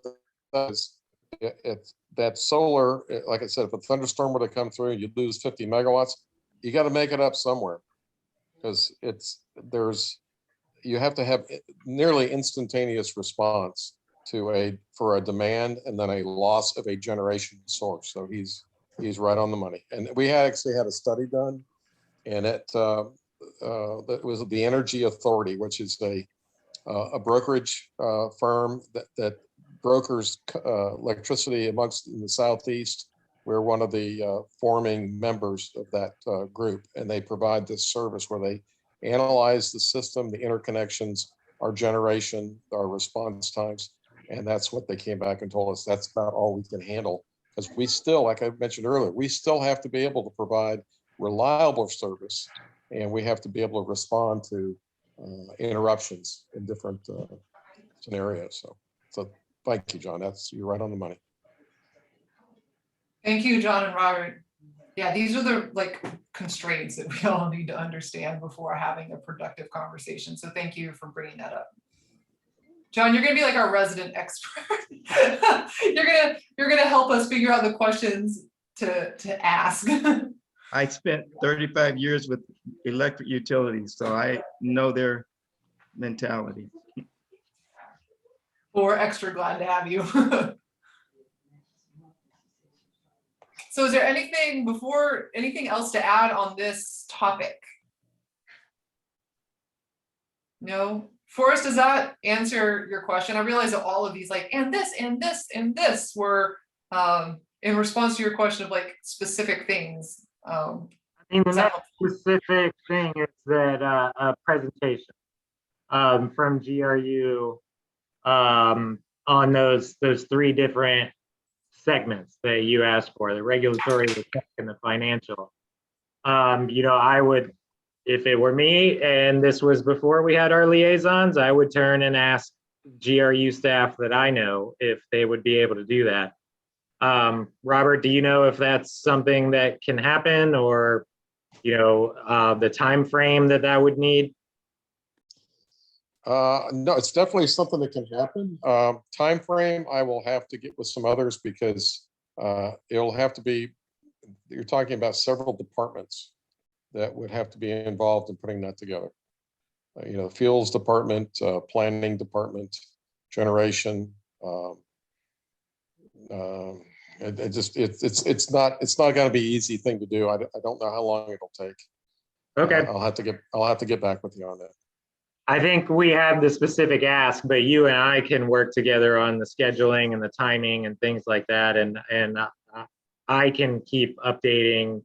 that solar. Like I said, if a thunderstorm were to come through and you lose 50 megawatts, you got to make it up somewhere, because you have to have nearly instantaneous response for a demand and then a loss of a generation source. So he's right on the money. And we actually had a study done, and that was the Energy Authority, which is a brokerage firm that brokers electricity amongst in the Southeast. We're one of the forming members of that group, and they provide this service where they analyze the system, the interconnections, our generation, our response times, and that's what they came back and told us. That's about all we can handle, because we still, like I mentioned earlier, we still have to be able to provide reliable service, and we have to be able to respond to interruptions in different scenarios. So thank you, John. You're right on the money. Thank you, John and Robert. Yeah, these are the constraints that we all need to understand before having a productive conversation. So thank you for bringing that up. John, you're gonna be like our resident expert. you're gonna help us figure out the questions to ask. I spent 35 years with electric utilities, so I know their mentality. We're extra glad to have you. So is there anything else to add on this topic? No? Forrest, does that answer your question? I realize that all of these and this and this and this were in response to your question of specific things. I mean, the next specific thing is that a presentation from GRU on those three different segments that you asked for, the regulatory, the tech, and the financial. I would, if it were me and this was before we had our liaisons, I would turn and ask GRU staff that I know if they would be able to do that. Robert, do you know if that's something that can happen, or the time frame that would need? No, it's definitely something that can happen. Time frame, I will have to get with some others, because it'll have to be, you're talking about several departments that would have to be involved in putting that together. Fuels department, planning department, generation. It's not going to be an easy thing to do. I don't know how long it'll take. Okay. I'll have to get back with you on that. I think we have the specific ask, but you and I can work together on the scheduling and the timing and things like that. And I can keep updating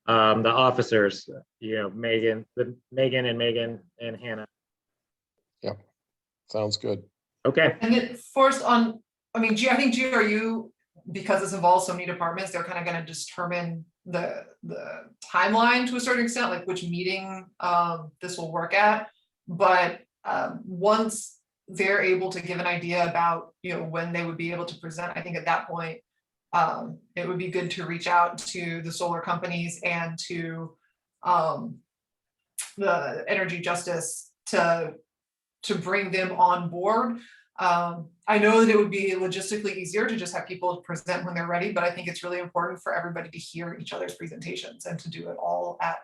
the officers, Megan and Hannah. Yep. Sounds good. Okay. And then Forrest, I think GRU because this involves so many departments, they're kind of going to determine the timeline to a certain extent, like which meeting this will work at. But once they're able to give an idea about, you know, when they would be able to present, I think at that point, it would be good to reach out to the solar companies and to the energy justice to bring them on board. I know that it would be logistically easier to just have people present when they're ready, but I think it's really important for everybody to hear each other's presentations and to do it all at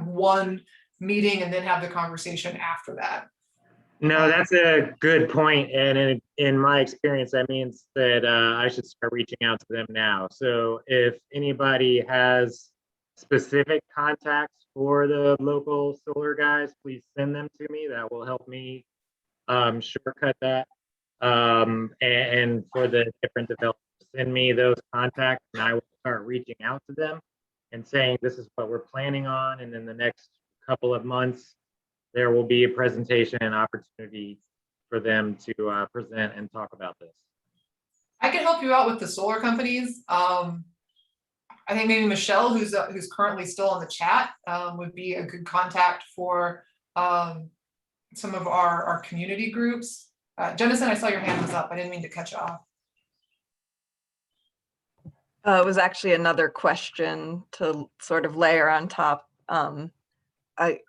one meeting and then have the conversation after that. No, that's a good point. And in my experience, that means that I should start reaching out to them now. So if anybody has specific contacts for the local solar guys, please send them to me. That will help me shortcut that. And for the different developers, send me those contacts and I will start reaching out to them and saying, this is what we're planning on. And in the next couple of months, there will be a presentation and opportunity for them to present and talk about this. I can help you out with the solar companies. I think maybe Michelle, who's currently still on the chat, would be a good contact for some of our community groups. Jennison, I saw your hand was up. I didn't mean to cut you off. It was actually another question to sort of layer on top. It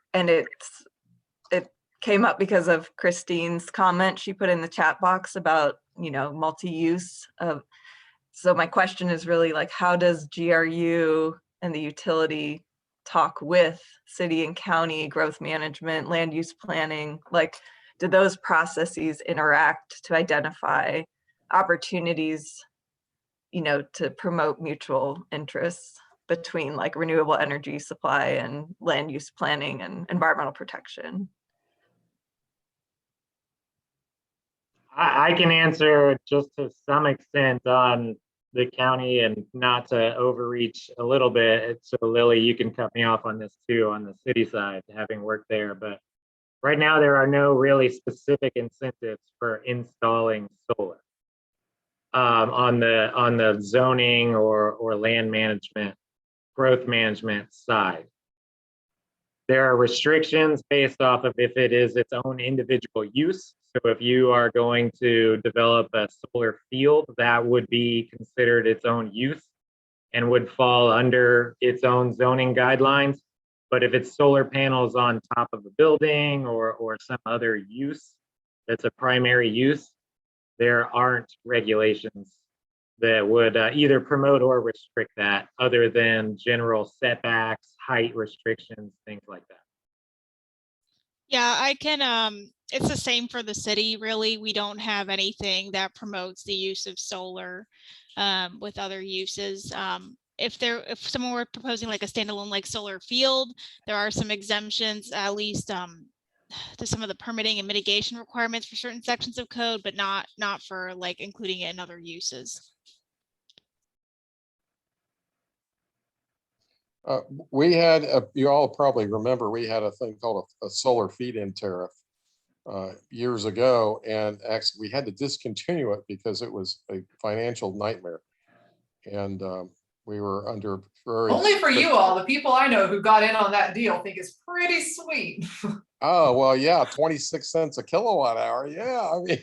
came up because of Christine's comment she put in the chat box about, you know, multi-use of. So my question is really like, how does GRU and the utility talk with city and county growth management, land use planning? Like, do those processes interact to identify opportunities, you know, to promote mutual interests between like renewable energy supply and land use planning and environmental protection? I can answer just to some extent on the county and not to overreach a little bit. So Lily, you can cut me off on this too, on the city side, having worked there. But right now, there are no really specific incentives for installing solar on the zoning or land management, growth management side. There are restrictions based off of if it is its own individual use. So if you are going to develop a solar field, that would be considered its own use and would fall under its own zoning guidelines. But if it's solar panels on top of a building or some other use that's a primary use, there aren't regulations that would either promote or restrict that other than general setbacks, height restrictions, things like that. Yeah, I can, it's the same for the city, really. We don't have anything that promotes the use of solar with other uses. If someone were proposing like a standalone like solar field, there are some exemptions, at least to some of the permitting and mitigation requirements for certain sections of code, but not for like including it in other uses. We had, you all probably remember, we had a thing called a solar feed-in tariff years ago, and actually we had to discontinue it because it was a financial nightmare. And we were under very— Only for you all, the people I know who got in on that deal think it's pretty sweet. Oh, well, yeah, 26 cents a kilowatt hour. Yeah, I mean,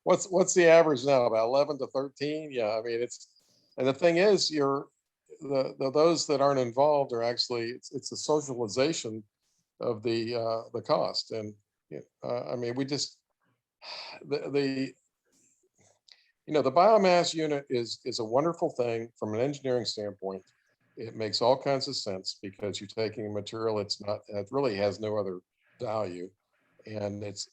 what's the average now? About 11 to 13? Yeah, I mean, and the thing is, those that aren't involved are actually, it's a socialization of the cost. And I mean, we just, the biomass unit is a wonderful thing from an engineering standpoint. It makes all kinds of sense because you're taking a material it really has no other value, and it's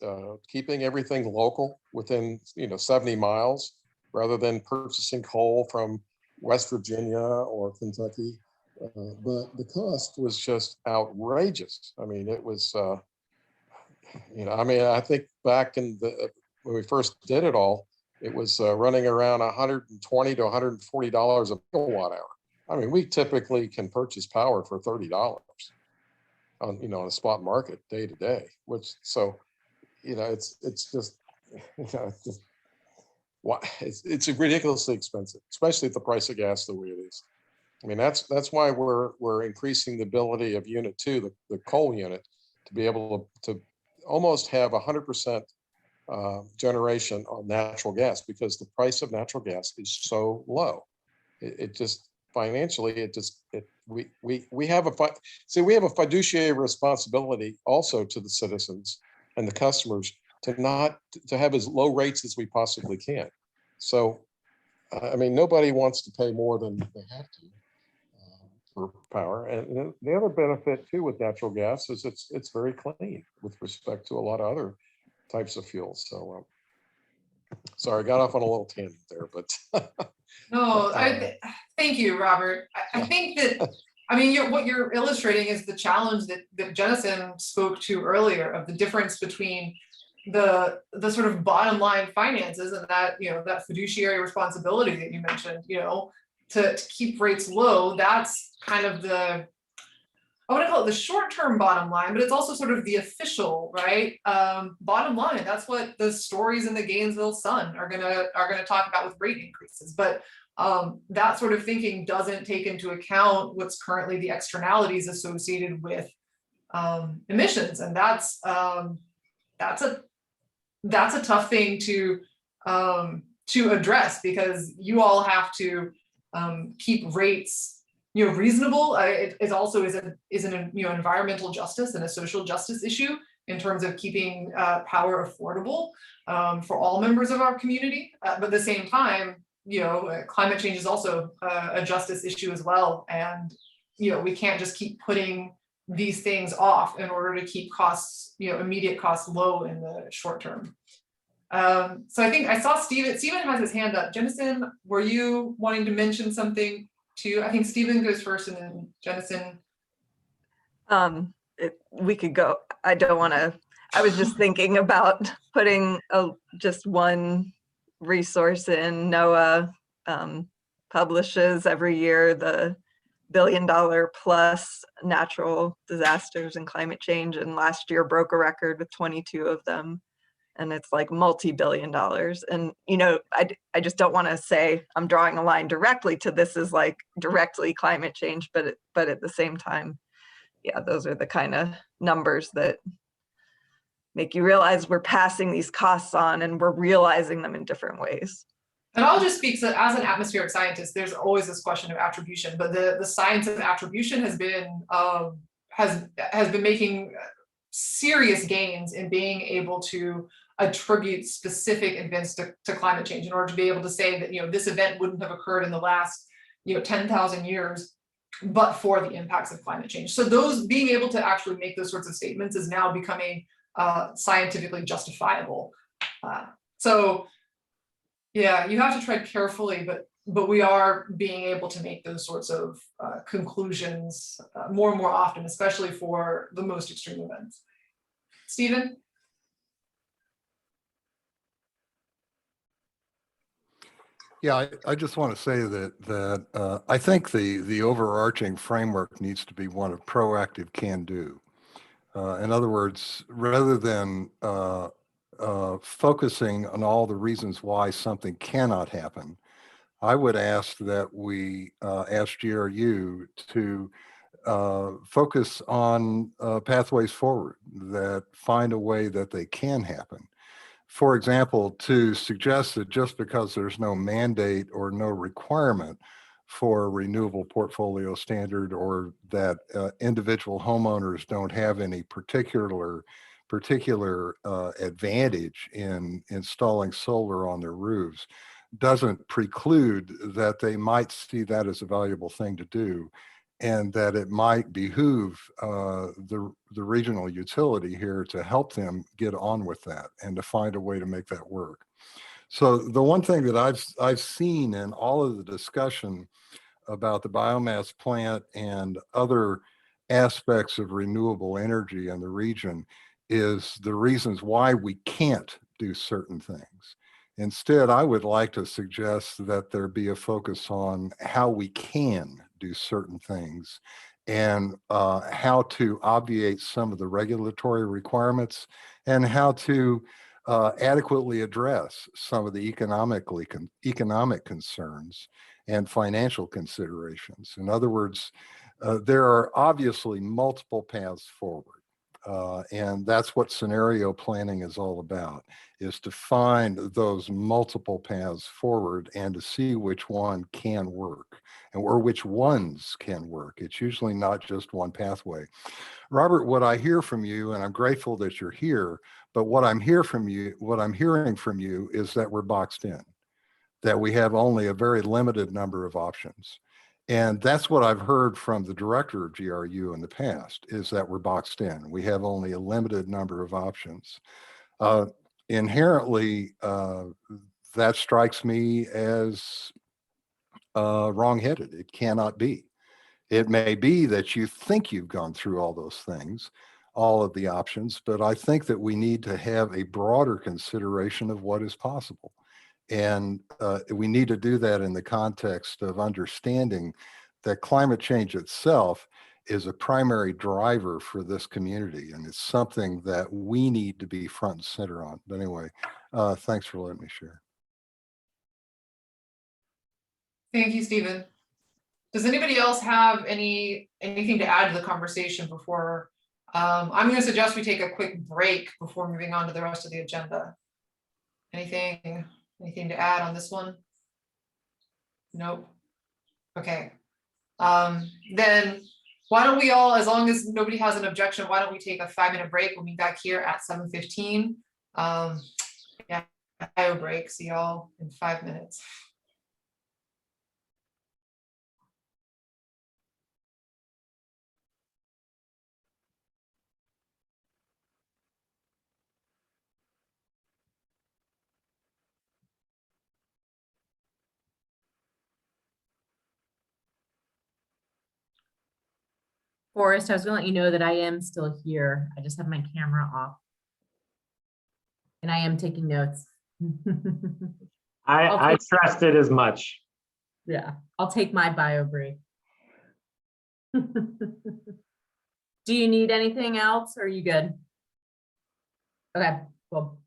keeping everything local within 70 miles rather than purchasing coal from West Virginia or Kentucky. But the cost was just outrageous. I mean, it was, I think back when we first did it all, it was running around $120 to $140 a kilowatt hour. I mean, we typically can purchase power for $30 on the spot market day to day, which it's just why it's ridiculously expensive, especially at the price of gas the way it is. I mean, that's why we're increasing the ability of unit 2, the coal unit, to be able to almost have 100% generation on natural gas, because the price of natural gas is so low. It just financially, we have a fiduciary responsibility also to the citizens and the customers to have as low rates as we possibly can. So, I mean, nobody wants to pay more than they have to for power. And the other benefit too with natural gas is it's very clean with respect to a lot of other types of fuels. So, sorry, I got off on a little tangent there, but No, thank you, Robert. I think that, I mean, what you're illustrating is the challenge that Jennison spoke to earlier, of the difference between the sort of bottom line finances and that, that fiduciary responsibility that you mentioned, to keep rates low. That's kind of I want to call it the short-term bottom line, but it's also sort of the official, right? Bottom line. That's what the stories in the Gainesville Sun are gonna talk about with rate increases. But that sort of thinking doesn't take into account what's currently the externalities associated with emissions, and that's a tough thing to address, because you all have to keep rates reasonable. It also is an environmental justice and a social justice issue in terms of keeping power affordable for all members of our community. But at the same time, climate change is also a justice issue as well, and we can't just keep putting these things off in order to keep costs, immediate costs low in the short term. So I think I saw Stephen has his hand up. Jennison, were you wanting to mention something too? I think Stephen goes first and then Jennison. We could go. I don't want to, I was just thinking about putting just one resource in. NOAA publishes every year the $1 billion plus natural disasters and climate change, and last year broke a record with 22 of them, and it's like multi-billion dollars. And I just don't want to say I'm drawing a line directly to this as like directly climate change, but at the same time, yeah, those are the kind of numbers that make you realize we're passing these costs on and we're realizing them in different ways. And I'll just speak to, as an atmospheric scientist, there's always this question of attribution, but the science of attribution has been making serious gains in being able to attribute specific events to climate change, in order to be able to say that this event wouldn't have occurred in the last 10,000 years but for the impacts of climate change. So those, being able to actually make those sorts of statements, is now becoming scientifically justifiable. So yeah, you have to tread carefully, but we are being able to make those sorts of conclusions more and more often, especially for the most extreme events. Stephen? Yeah, I just want to say that I think the overarching framework needs to be one of proactive can-do. In other words, rather than focusing on all the reasons why something cannot happen, I would ask that we ask GRU to focus on pathways forward that find a way that they can happen. For example, to suggest that just because there's no mandate or no requirement for a renewable portfolio standard, or that individual homeowners don't have any particular advantage in installing solar on their roofs, doesn't preclude that they might see that as a valuable thing to do, and that it might behoove the regional utility here to help them get on with that and to find a way to make that work. So the one thing that I've seen in all of the discussion about the biomass plant and other aspects of renewable energy in the region is the reasons why we can't do certain things. Instead, I would like to suggest that there be a focus on how we can do certain things, and how to obviate some of the regulatory requirements, and how to adequately address some of the economic concerns and financial considerations. In other words, there are obviously multiple paths forward. And that's what scenario planning is all about, is to find those multiple paths forward and to see which one can work or which ones can work. It's usually not just one pathway. Robert, what I hear from you, and I'm grateful that you're here, but what I'm hearing from you is that we're boxed in, that we have only a very limited number of options. And that's what I've heard from the director of GRU in the past, is that we're boxed in. We have only a limited number of options. Inherently, that strikes me as wrongheaded. It cannot be. It may be that you think you've gone through all those things, all of the options, but I think that we need to have a broader consideration of what is possible. And we need to do that in the context of understanding that climate change itself is a primary driver for this community. And it's something that we need to be front and center on. But anyway, thanks for letting me share. Thank you, Stephen. Does anybody else have anything to add to the conversation before? I'm going to suggest we take a quick break before moving on to the rest of the agenda. Anything to add on this one? Nope. Okay. Then why don't we all, as long as nobody has an objection, why don't we take a 5-minute break? We'll be back here at 7:15. Yeah, bio break. See y'all in 5 minutes. Forrest, I was gonna let you know that I am still here. I just have my camera off. And I am taking notes. I trusted as much. Yeah, I'll take my bio break. Do you need anything else or are you good? Okay, cool.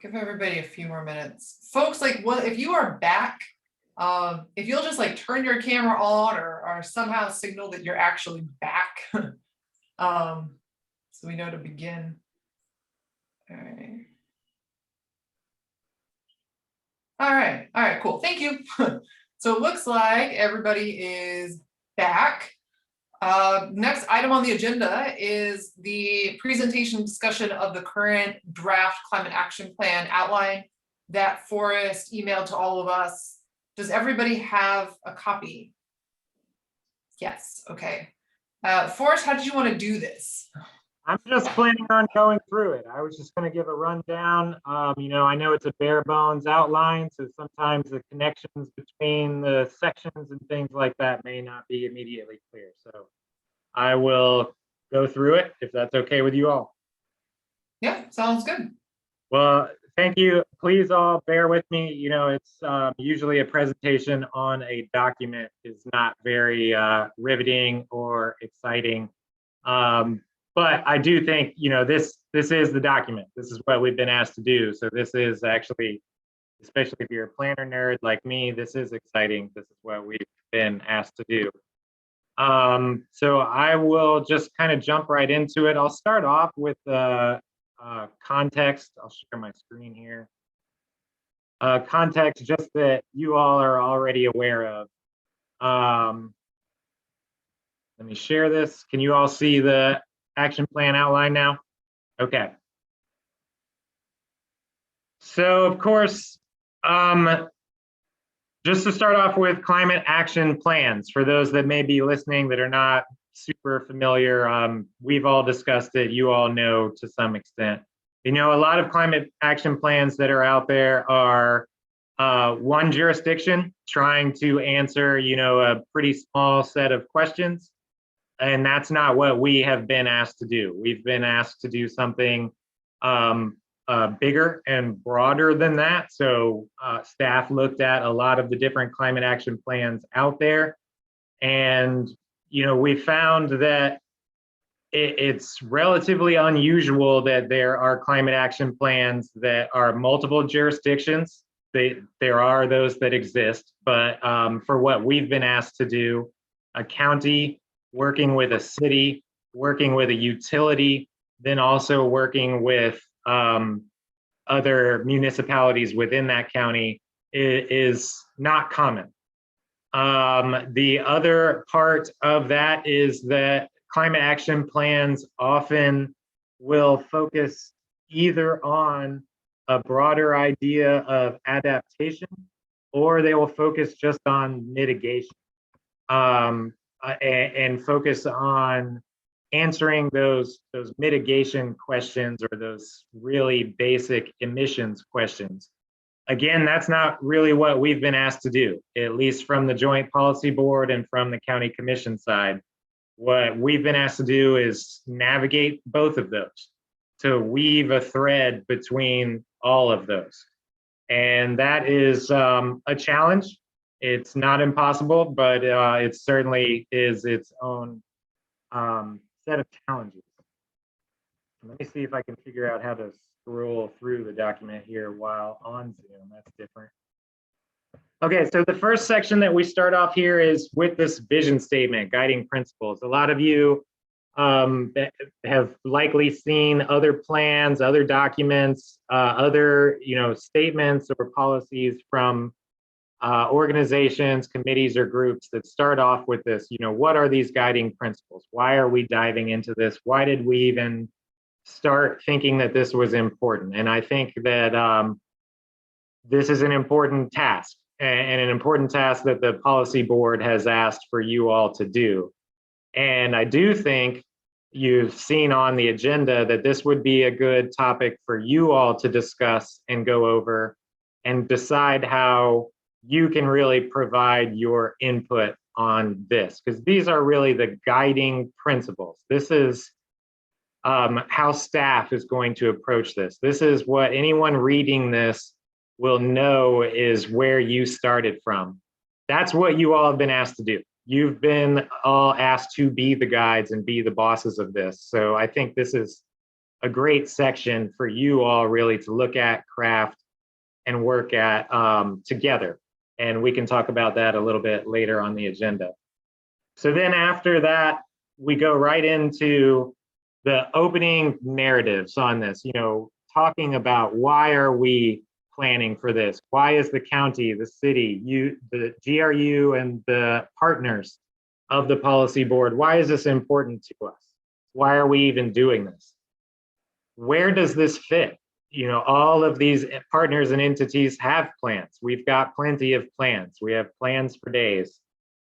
Give everybody a few more minutes. Folks, like, what if you are back, if you'll just like turn your camera on or somehow signal that you're actually back. So we know to begin. All right. All right, cool. Thank you. So it looks like everybody is back. Next item on the agenda is the presentation discussion of the current draft climate action plan outline that Forrest emailed to all of us. Does everybody have a copy? Yes, okay. Forrest, how did you want to do this? I'm just planning on going through it. I was just going to give a rundown. You know, I know it's a bare bones outline, so sometimes the connections between the sections and things like that may not be immediately clear. So I will go through it if that's okay with you all. Yeah, sounds good. Well, thank you. Please all bear with me. You know, it's usually a presentation on a document is not very riveting or exciting. But I do think, you know, this is the document. This is what we've been asked to do. So this is actually, especially if you're a planner nerd like me, this is exciting. This is what we've been asked to do. So I will just kind of jump right into it. I'll start off with the context. I'll share my screen here. Context just that you all are already aware of. Let me share this. Can you all see the action plan outline now? Okay. So of course, just to start off with climate action plans, for those that may be listening that are not super familiar, we've all discussed it, you all know to some extent. You know, a lot of climate action plans that are out there are one jurisdiction trying to answer, you know, a pretty small set of questions. And that's not what we have been asked to do. We've been asked to do something bigger and broader than that. So staff looked at a lot of the different climate action plans out there. And, you know, we found that it's relatively unusual that there are climate action plans that are multiple jurisdictions. There are those that exist, but for what we've been asked to do, a county, working with a city, working with a utility, then also working with other municipalities within that county is not common. The other part of that is that climate action plans often will focus either on a broader idea of adaptation, or they will focus just on mitigation. And focus on answering those mitigation questions or those really basic emissions questions. Again, that's not really what we've been asked to do, at least from the Joint Policy Board and from the County Commission side. What we've been asked to do is navigate both of those, to weave a thread between all of those. And that is a challenge. It's not impossible, but it certainly is its own set of challenges. Let me see if I can figure out how to scroll through the document here while on Zoom. That's different. Okay, so the first section that we start off here is with this vision statement, guiding principles. A lot of you have likely seen other plans, other documents, other statements or policies from organizations, committees, or groups that start off with this, what are these guiding principles? Why are we diving into this? Why did we even start thinking that this was important? And I think that this is an important task, and an important task that the policy board has asked for you all to do. And I do think you've seen on the agenda that this would be a good topic for you all to discuss and go over and decide how you can really provide your input on this, because these are really the guiding principles. This is how staff is going to approach this. This is what anyone reading this will know is where you started from. That's what you all have been asked to do. You've been all asked to be the guides and be the bosses of this. So I think this is a great section for you all really to look at, craft, and work at together. And we can talk about that a little bit later on the agenda. So then after that, we go right into the opening narratives on this, you know, talking about why are we planning for this? Why is the county, the city, the GRU and the partners of the policy board, why is this important to us? Why are we even doing this? Where does this fit? You know, all of these partners and entities have plans. We've got plenty of plans. We have plans for days.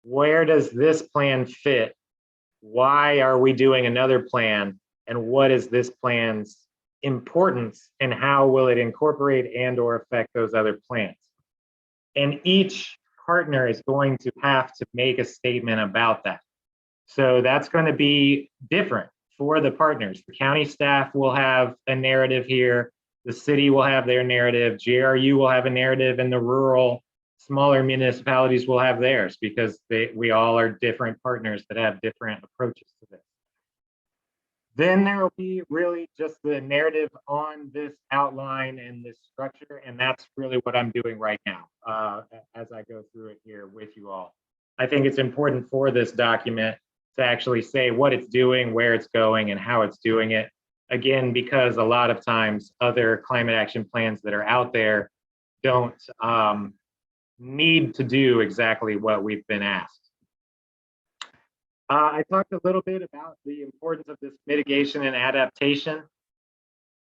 Where does this plan fit? Why are we doing another plan? And what is this plan's importance and how will it incorporate and or affect those other plans? And each partner is going to have to make a statement about that. So that's going to be different for the partners. The county staff will have a narrative here. The city will have their narrative. GRU will have a narrative, and the rural, smaller municipalities will have theirs because we all are different partners that have different approaches to this. Then there will be really just the narrative on this outline and this structure, and that's really what I'm doing right now as I go through it here with you all. I think it's important for this document to actually say what it's doing, where it's going, and how it's doing it. Again, because a lot of times other climate action plans that are out there don't need to do exactly what we've been asked. I talked a little bit about the importance of this mitigation and adaptation.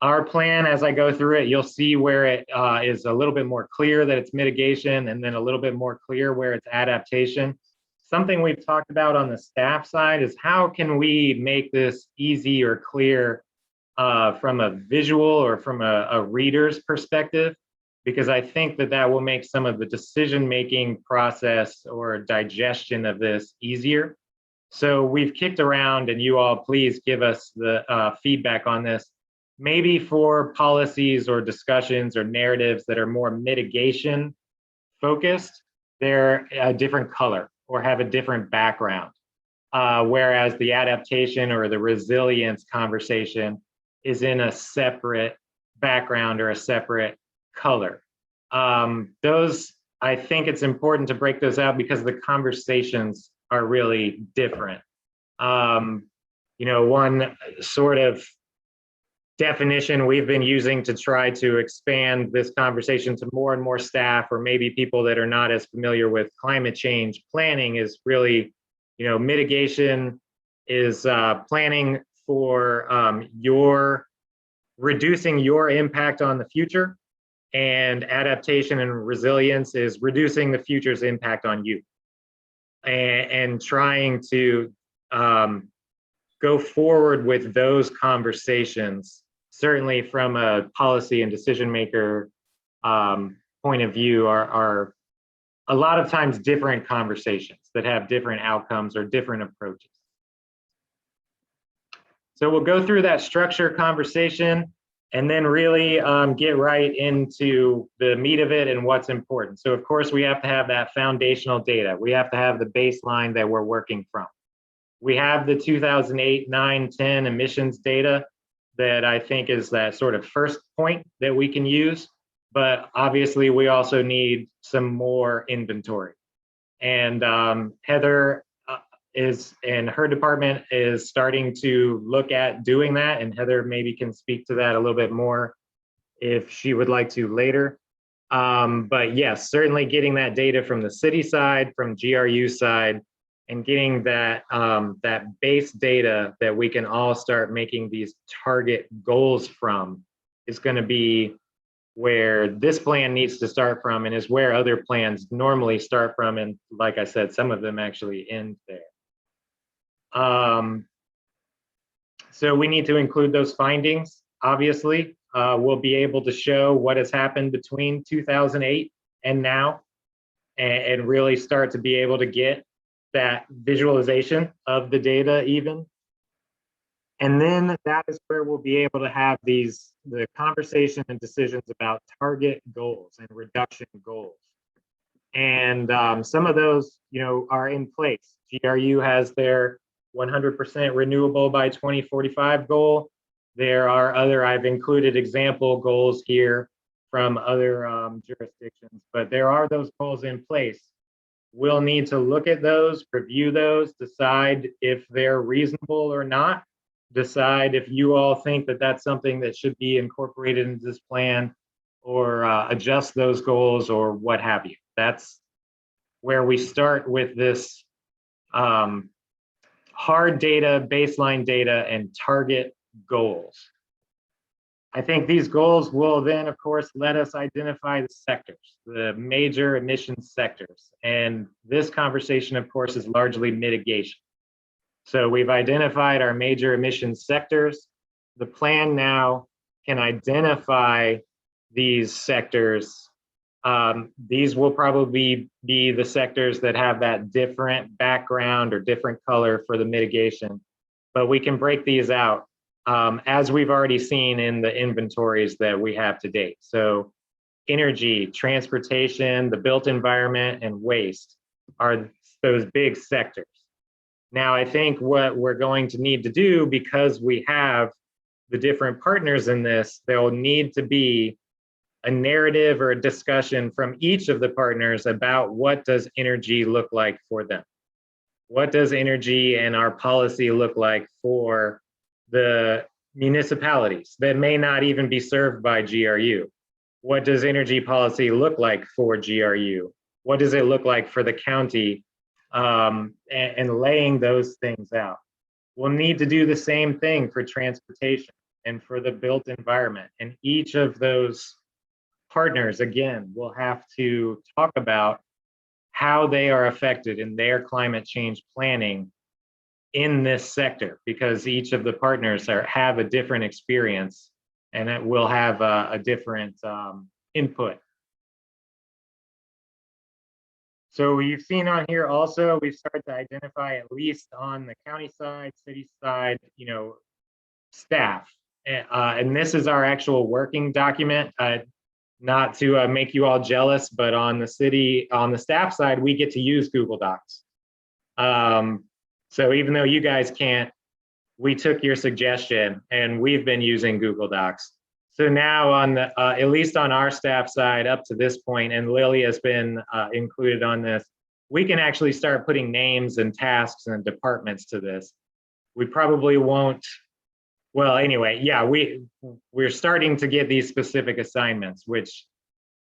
Our plan, as I go through it, you'll see where it is a little bit more clear that it's mitigation, and then a little bit more clear where it's adaptation. Something we've talked about on the staff side is how can we make this easy or clear from a visual or from a reader's perspective, because I think that that will make some of the decision-making process or digestion of this easier. So we've kicked around, and you all please give us the feedback on this. Maybe for policies or discussions or narratives that are more mitigation focused, they're a different color or have a different background. Whereas the adaptation or the resilience conversation is in a separate background or a separate color. Those, I think it's important to break those out because the conversations are really different. You know, one sort of definition we've been using to try to expand this conversation to more and more staff, or maybe people that are not as familiar with climate change planning, is really, you know, mitigation is planning for your reducing your impact on the future, and adaptation and resilience is reducing the future's impact on you, and trying to go forward with those conversations, certainly from a policy and decision maker point of view, are a lot of times different conversations that have different outcomes or different approaches. So we'll go through that structure conversation and then really get right into the meat of it and what's important. So of course we have to have that foundational data. We have to have the baseline that we're working from. We have the 2008, 9, 10 emissions data that I think is that sort of first point that we can use, but obviously we also need some more inventory. And Heather and her department is starting to look at doing that, and Heather maybe can speak to that a little bit more if she would like to later. But yes, certainly getting that data from the city side, from GRU side, and getting that that base data that we can all start making these target goals from is going to be where this plan needs to start from, and is where other plans normally start from. And like I said, some of them actually end there. So we need to include those findings. Obviously, we'll be able to show what has happened between 2008 and now, and really start to be able to get that visualization of the data even. And then that is where we'll be able to have the conversation and decisions about target goals and reduction goals. And some of those, you know, are in place. GRU has their 100% renewable by 2045 goal. There are other, I've included example goals here from other jurisdictions, but there are those goals in place. We'll need to look at those, review those, decide if they're reasonable or not, decide if you all think that that's something that should be incorporated into this plan, or adjust those goals or what have you. That's where we start with this hard data, baseline data, and target goals. I think these goals will then, of course, let us identify the sectors, the major emission sectors. And this conversation, of course, is largely mitigation. So we've identified our major emission sectors. The plan now can identify these sectors. These will probably be the sectors that have that different background or different color for the mitigation, but we can break these out as we've already seen in the inventories that we have to date. So energy, transportation, the built environment, and waste are those big sectors. Now, I think what we're going to need to do, because we have the different partners in this, there will need to be a narrative or a discussion from each of the partners about what does energy look like for them. What does energy and our policy look like for the municipalities that may not even be served by GRU? What does energy policy look like for GRU? What does it look like for the county? And laying those things out. We'll need to do the same thing for transportation and for the built environment. And each of those partners, again, will have to talk about how they are affected in their climate change planning in this sector, because each of the partners have a different experience and it will have a different input. So you've seen on here also, we've started to identify, at least on the county side, city side, staff. And this is our actual working document. Not to make you all jealous, but on the staff side, we get to use Google Docs. So even though you guys can't, we took your suggestion and we've been using Google Docs. So now on the, at least on our staff side up to this point, and Lily has been included on this, we can actually start putting names and tasks and departments to this. We probably won't, well, anyway, yeah, we're starting to get these specific assignments, which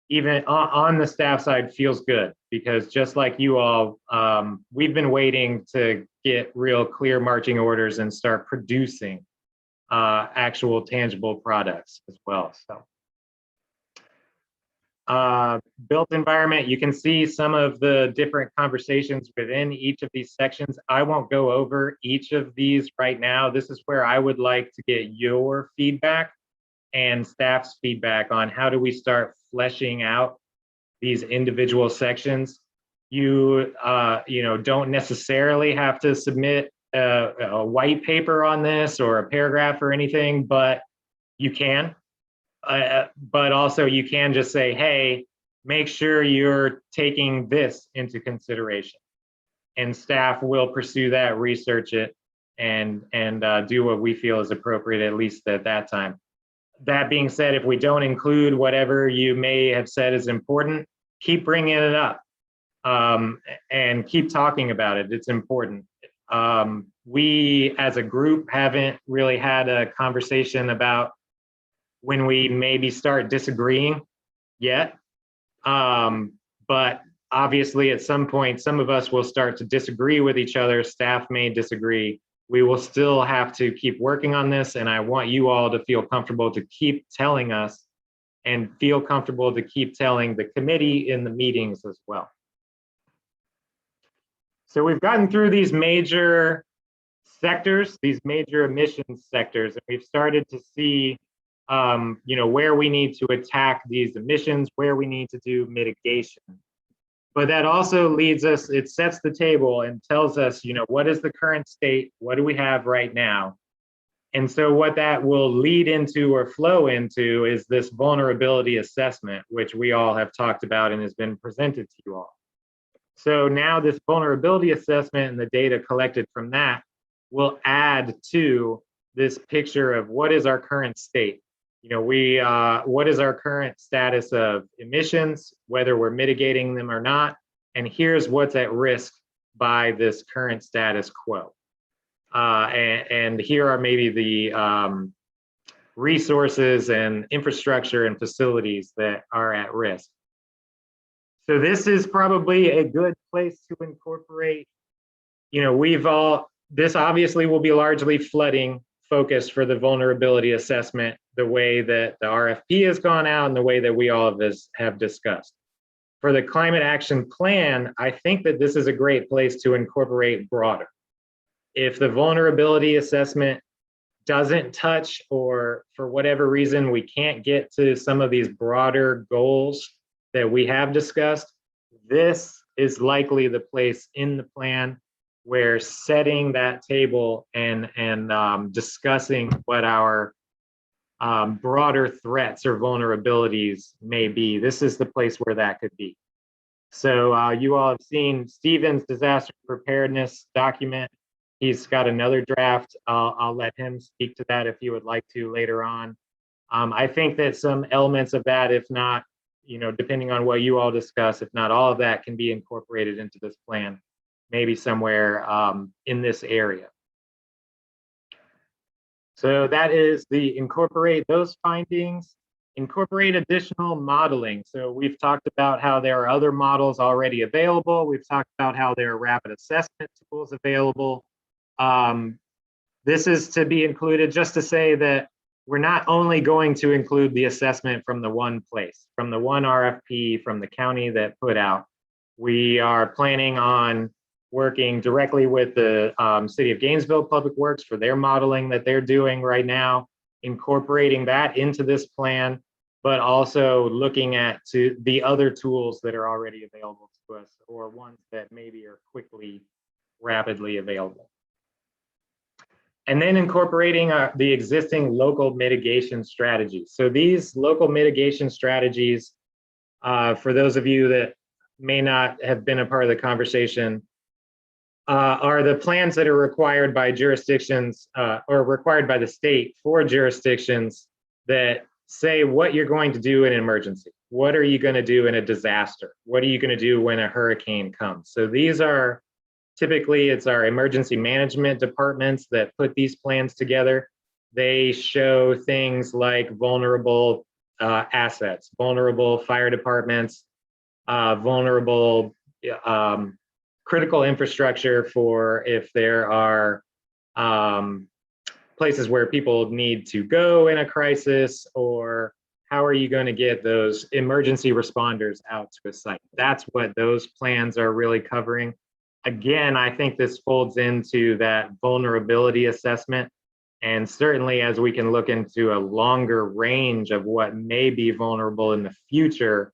even on the staff side feels good, because just like you all, we've been waiting to get real clear marching orders and start producing actual tangible products as well. So built environment, you can see some of the different conversations within each of these sections. I won't go over each of these right now. This is where I would like to get your feedback and staff's feedback on how do we start fleshing out these individual sections. You don't necessarily have to submit a white paper on this or a paragraph or anything, but you can. But also you can just say, hey, make sure you're taking this into consideration. And staff will pursue that, research it, and do what we feel is appropriate, at least at that time. That being said, if we don't include whatever you may have said is important, keep bringing it up and keep talking about it. It's important. We as a group haven't really had a conversation about when we maybe start disagreeing yet. But obviously at some point, some of us will start to disagree with each other. Staff may disagree. We will still have to keep working on this. And I want you all to feel comfortable to keep telling us and feel comfortable to keep telling the committee in the meetings as well. So we've gotten through these major sectors, these major emissions sectors, and we've started to see where we need to attack these emissions, where we need to do mitigation. But that also leads us, it sets the table and tells us, what is the current state? What do we have right now? And so what that will lead into or flow into is this vulnerability assessment, which we all have talked about and has been presented to you all. So now this vulnerability assessment and the data collected from that will add to this picture of what is our current state. You know, what is our current status of emissions, whether we're mitigating them or not, and here's what's at risk by this current status quo. And here are maybe the resources and infrastructure and facilities that are at risk. So this is probably a good place to incorporate, you know, this obviously will be largely flooding focused for the vulnerability assessment, the way that the RFP has gone out and the way that we all of this have discussed. For the climate action plan, I think that this is a great place to incorporate broader. If the vulnerability assessment doesn't touch, or for whatever reason, we can't get to some of these broader goals that we have discussed, this is likely the place in the plan where setting that table and discussing what our broader threats or vulnerabilities may be, this is the place where that could be. So you all have seen Stephen's disaster preparedness document. He's got another draft. I'll let him speak to that if you would like to later on. I think that some elements of that, if not, you know, depending on what you all discuss, if not all of that, can be incorporated into this plan, maybe somewhere in this area. So that is the incorporate those findings, incorporate additional modeling. So we've talked about how there are other models already available. We've talked about how there are rapid assessment tools available. This is to be included just to say that we're not only going to include the assessment from the one place, from the one RFP, from the county that put out. We are planning on working directly with the City of Gainesville Public Works for their modeling that they're doing right now, incorporating that into this plan, but also looking at the other tools that are already available to us, or ones that maybe are rapidly available. And then incorporating the existing local mitigation strategies. So these local mitigation strategies, for those of you that may not have been a part of the conversation, are the plans that are required by jurisdictions or required by the state for jurisdictions that say what you're going to do in an emergency. What are you going to do in a disaster? What are you going to do when a hurricane comes? So these are typically, it's our emergency management departments that put these plans together. They show things like vulnerable assets, vulnerable fire departments, vulnerable critical infrastructure for if there are places where people need to go in a crisis, or how are you going to get those emergency responders out to a site? That's what those plans are really covering. Again, I think this folds into that vulnerability assessment. And certainly as we can look into a longer range of what may be vulnerable in the future,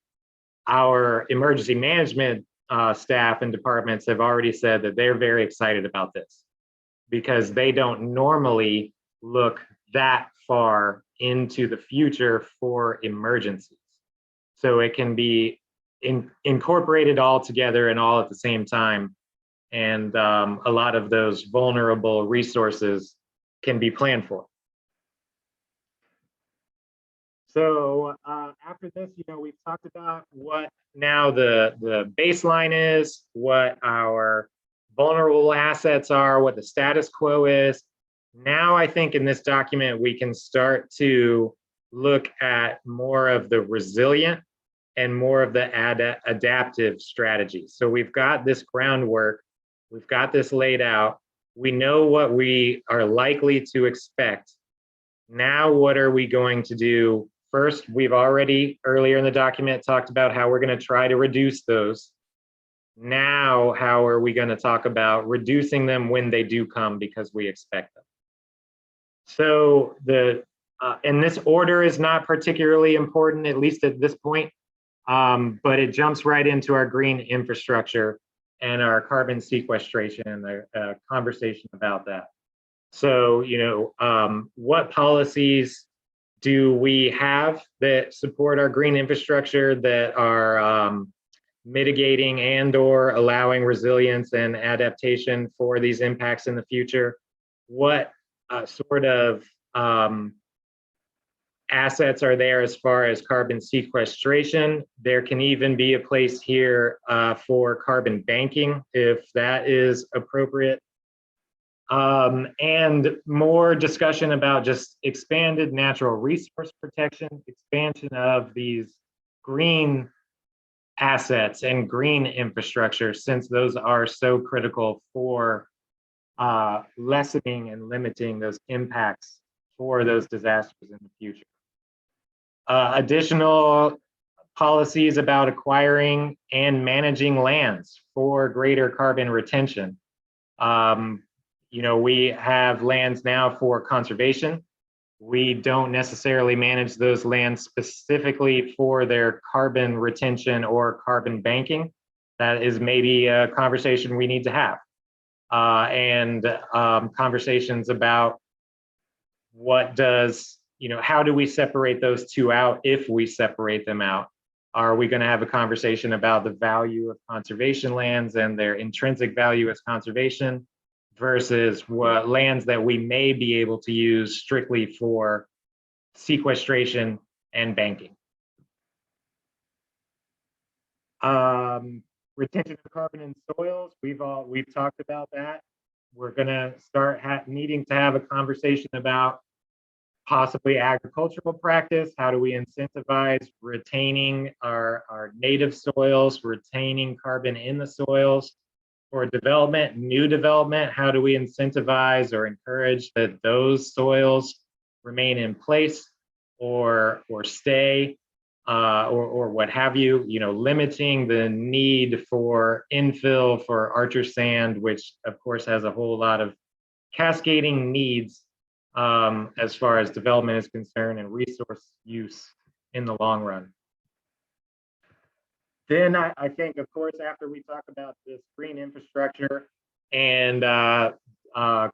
our emergency management staff and departments have already said that they're very excited about this because they don't normally look that far into the future for emergencies. So it can be incorporated all together and all at the same time. And a lot of those vulnerable resources can be planned for. So after this, you know, we've talked about what now the baseline is, what our vulnerable assets are, what the status quo is. Now I think in this document, we can start to look at more of the resilient and more of the adaptive strategies. So we've got this groundwork, we've got this laid out. We know what we are likely to expect. Now, what are we going to do? First, we've already earlier in the document talked about how we're going to try to reduce those. Now, how are we going to talk about reducing them when they do come because we expect them? So and this order is not particularly important, at least at this point, but it jumps right into our green infrastructure and our carbon sequestration and the conversation about that. So, you know, what policies do we have that support our green infrastructure that are mitigating and or allowing resilience and adaptation for these impacts in the future? What sort of assets are there as far as carbon sequestration. There can even be a place here for carbon banking if that is appropriate. And more discussion about just expanded natural resource protection, expansion of these green assets and green infrastructure, since those are so critical for lessening and limiting those impacts for those disasters in the future. Additional policies about acquiring and managing lands for greater carbon retention. You know, we have lands now for conservation. We don't necessarily manage those lands specifically for their carbon retention or carbon banking. That is maybe a conversation we need to have. And conversations about what does, you know, how do we separate those two out if we separate them out? Are we going to have a conversation about the value of conservation lands and their intrinsic value as conservation versus what lands that we may be able to use strictly for sequestration and banking? Retention of carbon in soils, we've talked about that. We're going to start needing to have a conversation about possibly agricultural practice. How do we incentivize retaining our native soils, retaining carbon in the soils? For development, new development, how do we incentivize or encourage that those soils remain in place or stay or what have you? You know, limiting the need for infill for Archer sand, which of course has a whole lot of cascading needs as far as development is concerned and resource use in the long run. Then I think, of course, after we talk about this green infrastructure and our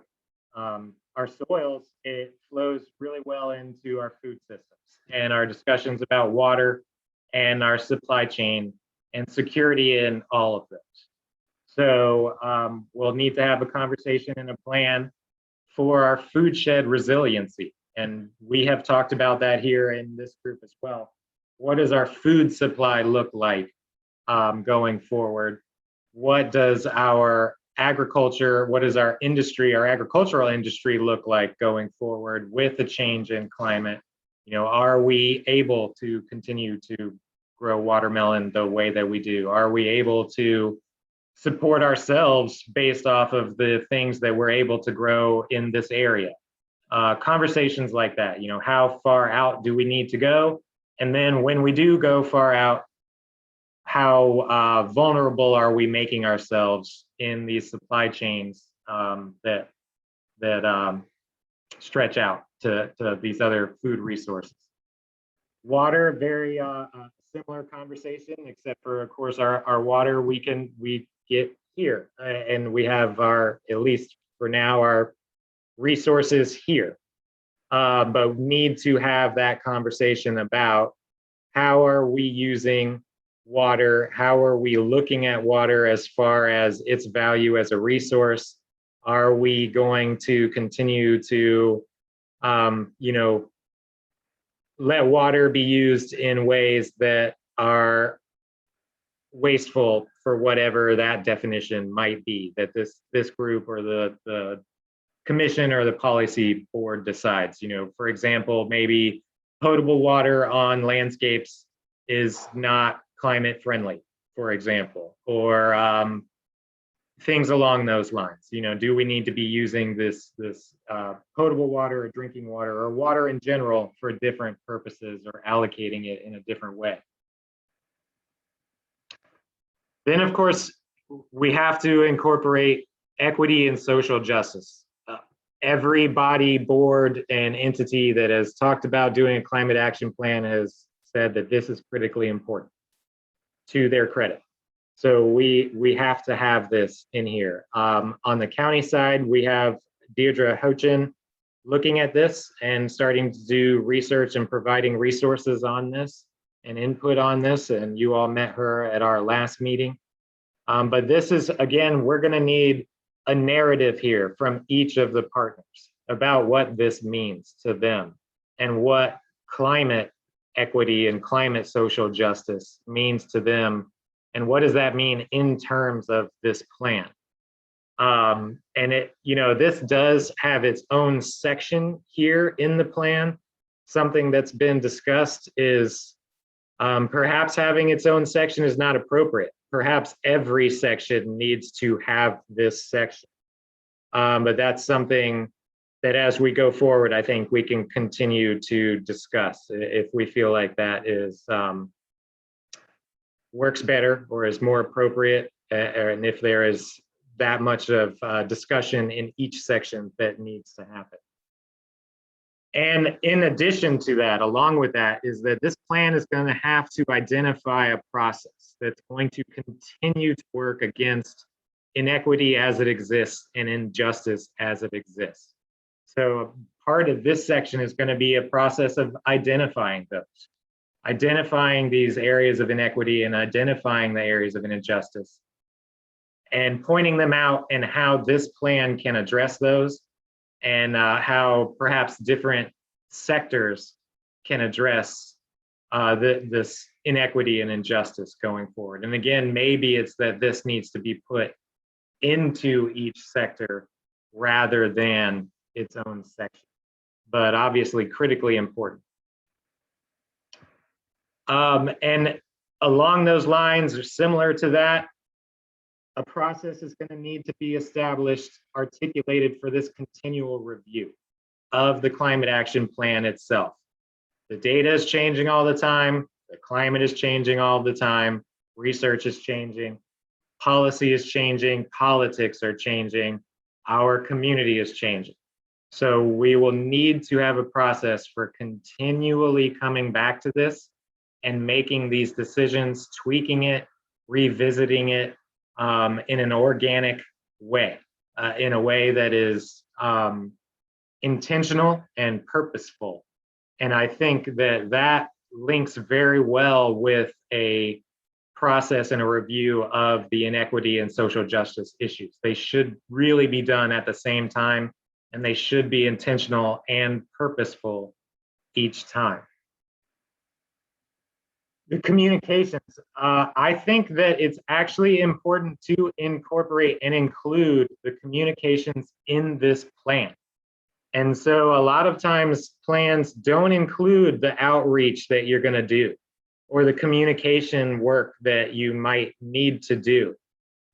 soils, it flows really well into our food systems and our discussions about water and our supply chain and security in all of those. So we'll need to have a conversation and a plan for our food shed resiliency. And we have talked about that here in this group as well. What does our food supply look like going forward? What does our agriculture, what does our industry, our agricultural industry look like going forward with the change in climate? You know, are we able to continue to grow watermelon the way that we do? Are we able to support ourselves based off of the things that we're able to grow in this area? Conversations like that, you know, how far out do we need to go? And then when we do go far out, how vulnerable are we making ourselves in these supply chains that stretch out to these other food resources? Water, very similar conversation, except for, of course, our water we get here, and we have our, at least for now, our resources here. But we need to have that conversation about how are we using water? How are we looking at water as far as its value as a resource? Are we going to continue to, you know, let water be used in ways that are wasteful for whatever that definition might be that this group or the commission or the policy board decides? You know, for example, maybe potable water on landscapes is not climate friendly, for example, or things along those lines. You know, do we need to be using this potable water or drinking water or water in general for different purposes or allocating it in a different way? Then, of course, we have to incorporate equity and social justice. Every body, board, and entity that has talked about doing a climate action plan has said that this is critically important, to their credit. So we have to have this in here. On the county side, we have Deirdre Hochin looking at this and starting to do research and providing resources on this and input on this, and you all met her at our last meeting. But this is, again, we're going to need a narrative here from each of the partners. about what this means to them and what climate equity and climate social justice means to them. And what does that mean in terms of this plan? And it, this does have its own section here in the plan. Something that's been discussed is perhaps having its own section is not appropriate. Perhaps every section needs to have this section. But that's something that as we go forward, I think we can continue to discuss if we feel like that is works better or is more appropriate, and if there is that much of discussion in each section that needs to happen. And in addition to that, along with that, is that this plan is going to have to identify a process that's going to continue to work against inequity as it exists and injustice as it exists. So part of this section is going to be a process of identifying those, identifying these areas of inequity and identifying the areas of injustice and pointing them out and how this plan can address those and how perhaps different sectors can address this inequity and injustice going forward. And again, maybe it's that this needs to be put into each sector rather than its own section, but obviously critically important. And along those lines, or similar to that, a process is going to need to be established, articulated for this continual review of the climate action plan itself. The data is changing all the time. The climate is changing all the time. Research is changing. Policy is changing. Politics are changing. Our community is changing. So we will need to have a process for continually coming back to this and making these decisions, tweaking it, revisiting it, in an organic way, in a way that is intentional and purposeful. And I think that that links very well with a process and a review of the inequity and social justice issues. They should really be done at the same time, and they should be intentional and purposeful each time. The communications, I think that it's actually important to incorporate and include the communications in this plan. And so a lot of times plans don't include the outreach that you're going to do or the communication work that you might need to do.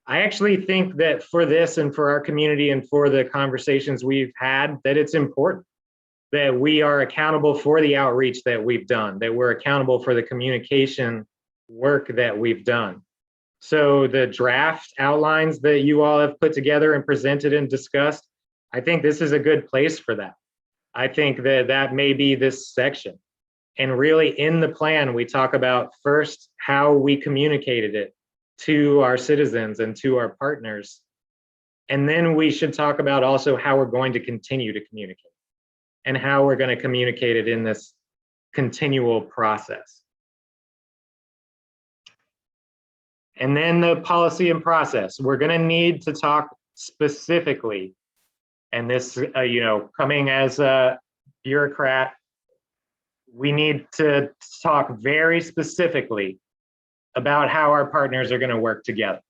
I actually think that for this and for our community and for the conversations we've had, that it's important that we are accountable for the outreach that we've done, that we're accountable for the communication work that we've done. So the draft outlines that you all have put together and presented and discussed, I think this is a good place for that. I think that that may be this section. And really in the plan, we talk about first how we communicated it to our citizens and to our partners. And then we should talk about also how we're going to continue to communicate and how we're going to communicate it in this continual process. And then the policy and process. We're going to need to talk specifically, and this, coming as a bureaucrat, we need to talk very specifically about how our partners are going to work together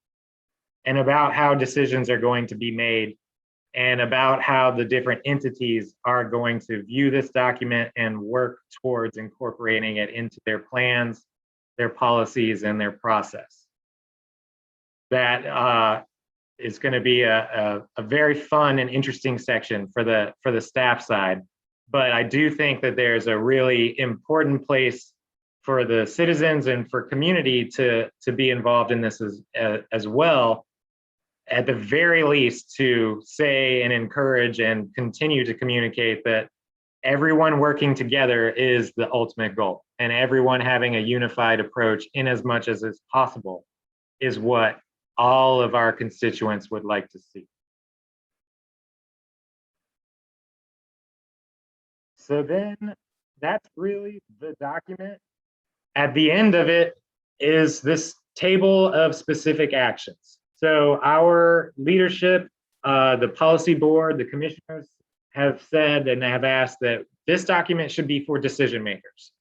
and about how decisions are going to be made and about how the different entities are going to view this document and work towards incorporating it into their plans, their policies, and their process. That is going to be a very fun and interesting section for the staff side. But I do think that there's a really important place for the citizens and for community to be involved in this as well, at the very least to say and encourage and continue to communicate that everyone working together is the ultimate goal, and everyone having a unified approach in as much as is possible is what all of our constituents would like to see. So then that's really the document. At the end of it is this table of specific actions. So our leadership, the policy board, the commissioners have said and have asked that this document should be for decision makers,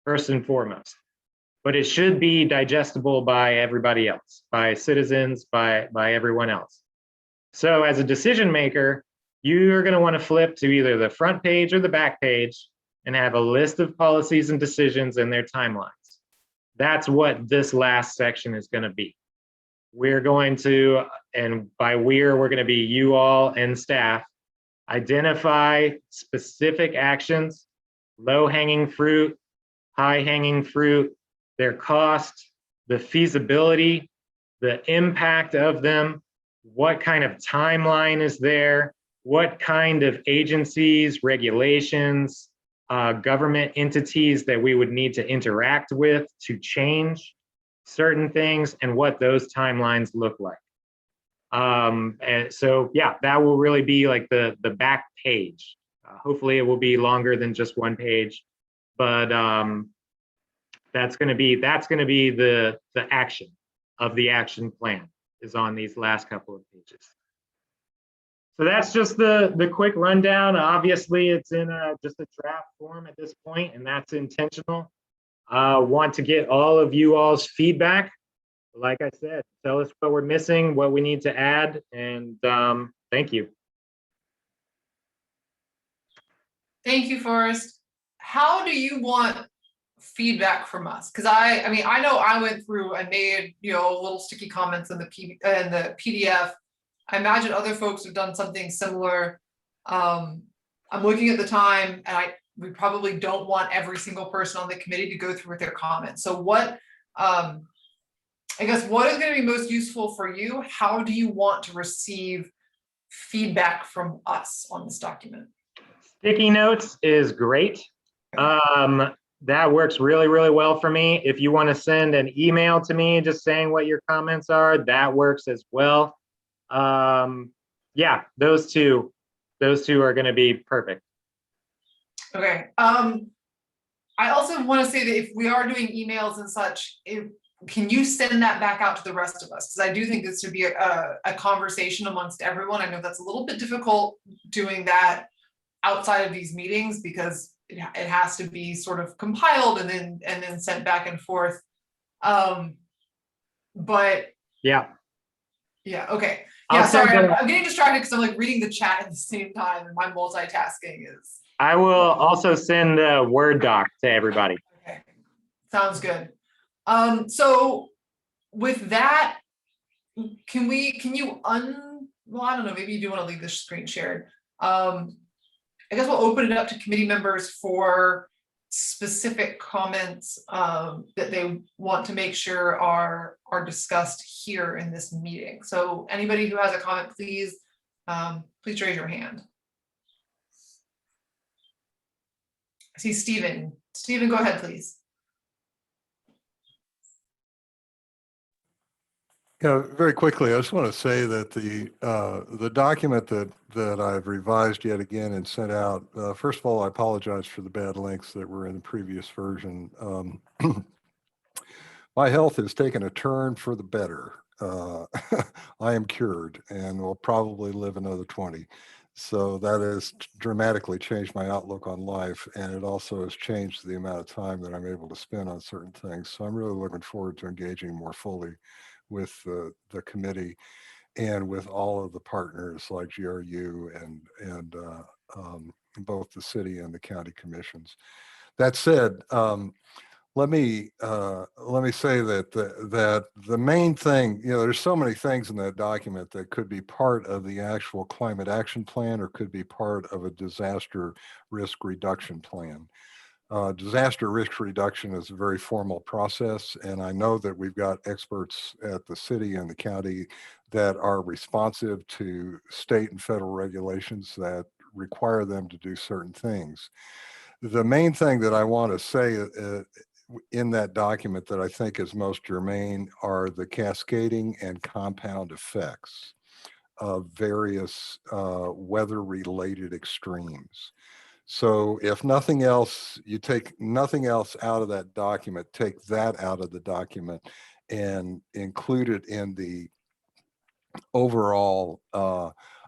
first and foremost. But it should be digestible by everybody else, by citizens, by everyone else. So as a decision maker, you're going to want to flip to either the front page or the back page and have a list of policies and decisions and their timelines. That's what this last section is going to be. We're going to, and by we're going to be you all and staff, identify specific actions, low-hanging fruit, high-hanging fruit, their cost, the feasibility, the impact of them, what kind of timeline is there, what kind of agencies, regulations, government entities that we would need to interact with to change certain things, and what those timelines look like. And so, yeah, that will really be like the back page. Hopefully it will be longer than just one page, but that's going to be the action of the action plan is on these last couple of pages. So that's just the quick rundown. Obviously, it's in just a draft form at this point, and that's intentional. Want to get all of you all's feedback. Like I said, tell us what we're missing, what we need to add, and thank you. Thank you, Forrest. How do you want feedback from us? Because I mean, I know I went through and made, little sticky comments in the PDF. I imagine other folks have done something similar. I'm looking at the time, and we probably don't want every single person on the committee to go through with their comments. So what, I guess, what is going to be most useful for you? How do you want to receive feedback from us on this document? Sticky notes is great. That works really, really well for me. If you want to send an email to me just saying what your comments are, that works as well. Yeah, those two are going to be perfect. Okay. I also want to say that if we are doing emails and such, can you send that back out to the rest of us? Because I do think this should be a conversation amongst everyone. I know that's a little bit difficult doing that outside of these meetings because it has to be sort of compiled and then sent back and forth. But yeah, okay. Yeah, sorry, I'm getting distracted because I'm like reading the chat at the same time and my multitasking is. I will also send a Word doc to everybody. Okay, sounds good. So with that, can you well, I don't know, maybe you do want to leave this screen shared. I guess we'll open it up to committee members for specific comments that they want to make sure are discussed here in this meeting. So anybody who has a comment, please raise your hand. I see Stephen. Stephen, go ahead, please. Yeah, very quickly, I just want to say that the document that I've revised yet again and sent out, first of all, I apologize for the bad links that were in the previous version. My health has taken a turn for the better. I am cured and will probably live another 20. So that has dramatically changed my outlook on life, and it also has changed the amount of time that I'm able to spend on certain things. So I'm really looking forward to engaging more fully with the committee and with all of the partners like GRU and both the city and the county commissions. That said, let me say that the main thing, there's so many things in that document that could be part of the actual climate action plan or could be part of a disaster risk reduction plan. Disaster risk reduction is a very formal process, and I know that we've got experts at the city and the county that are responsive to state and federal regulations that require them to do certain things. The main thing that I want to say in that document that I think is most germane are the cascading and compound effects of various weather-related extremes. So if nothing else, you take nothing else out of that document, take that out of the document and include it in the overall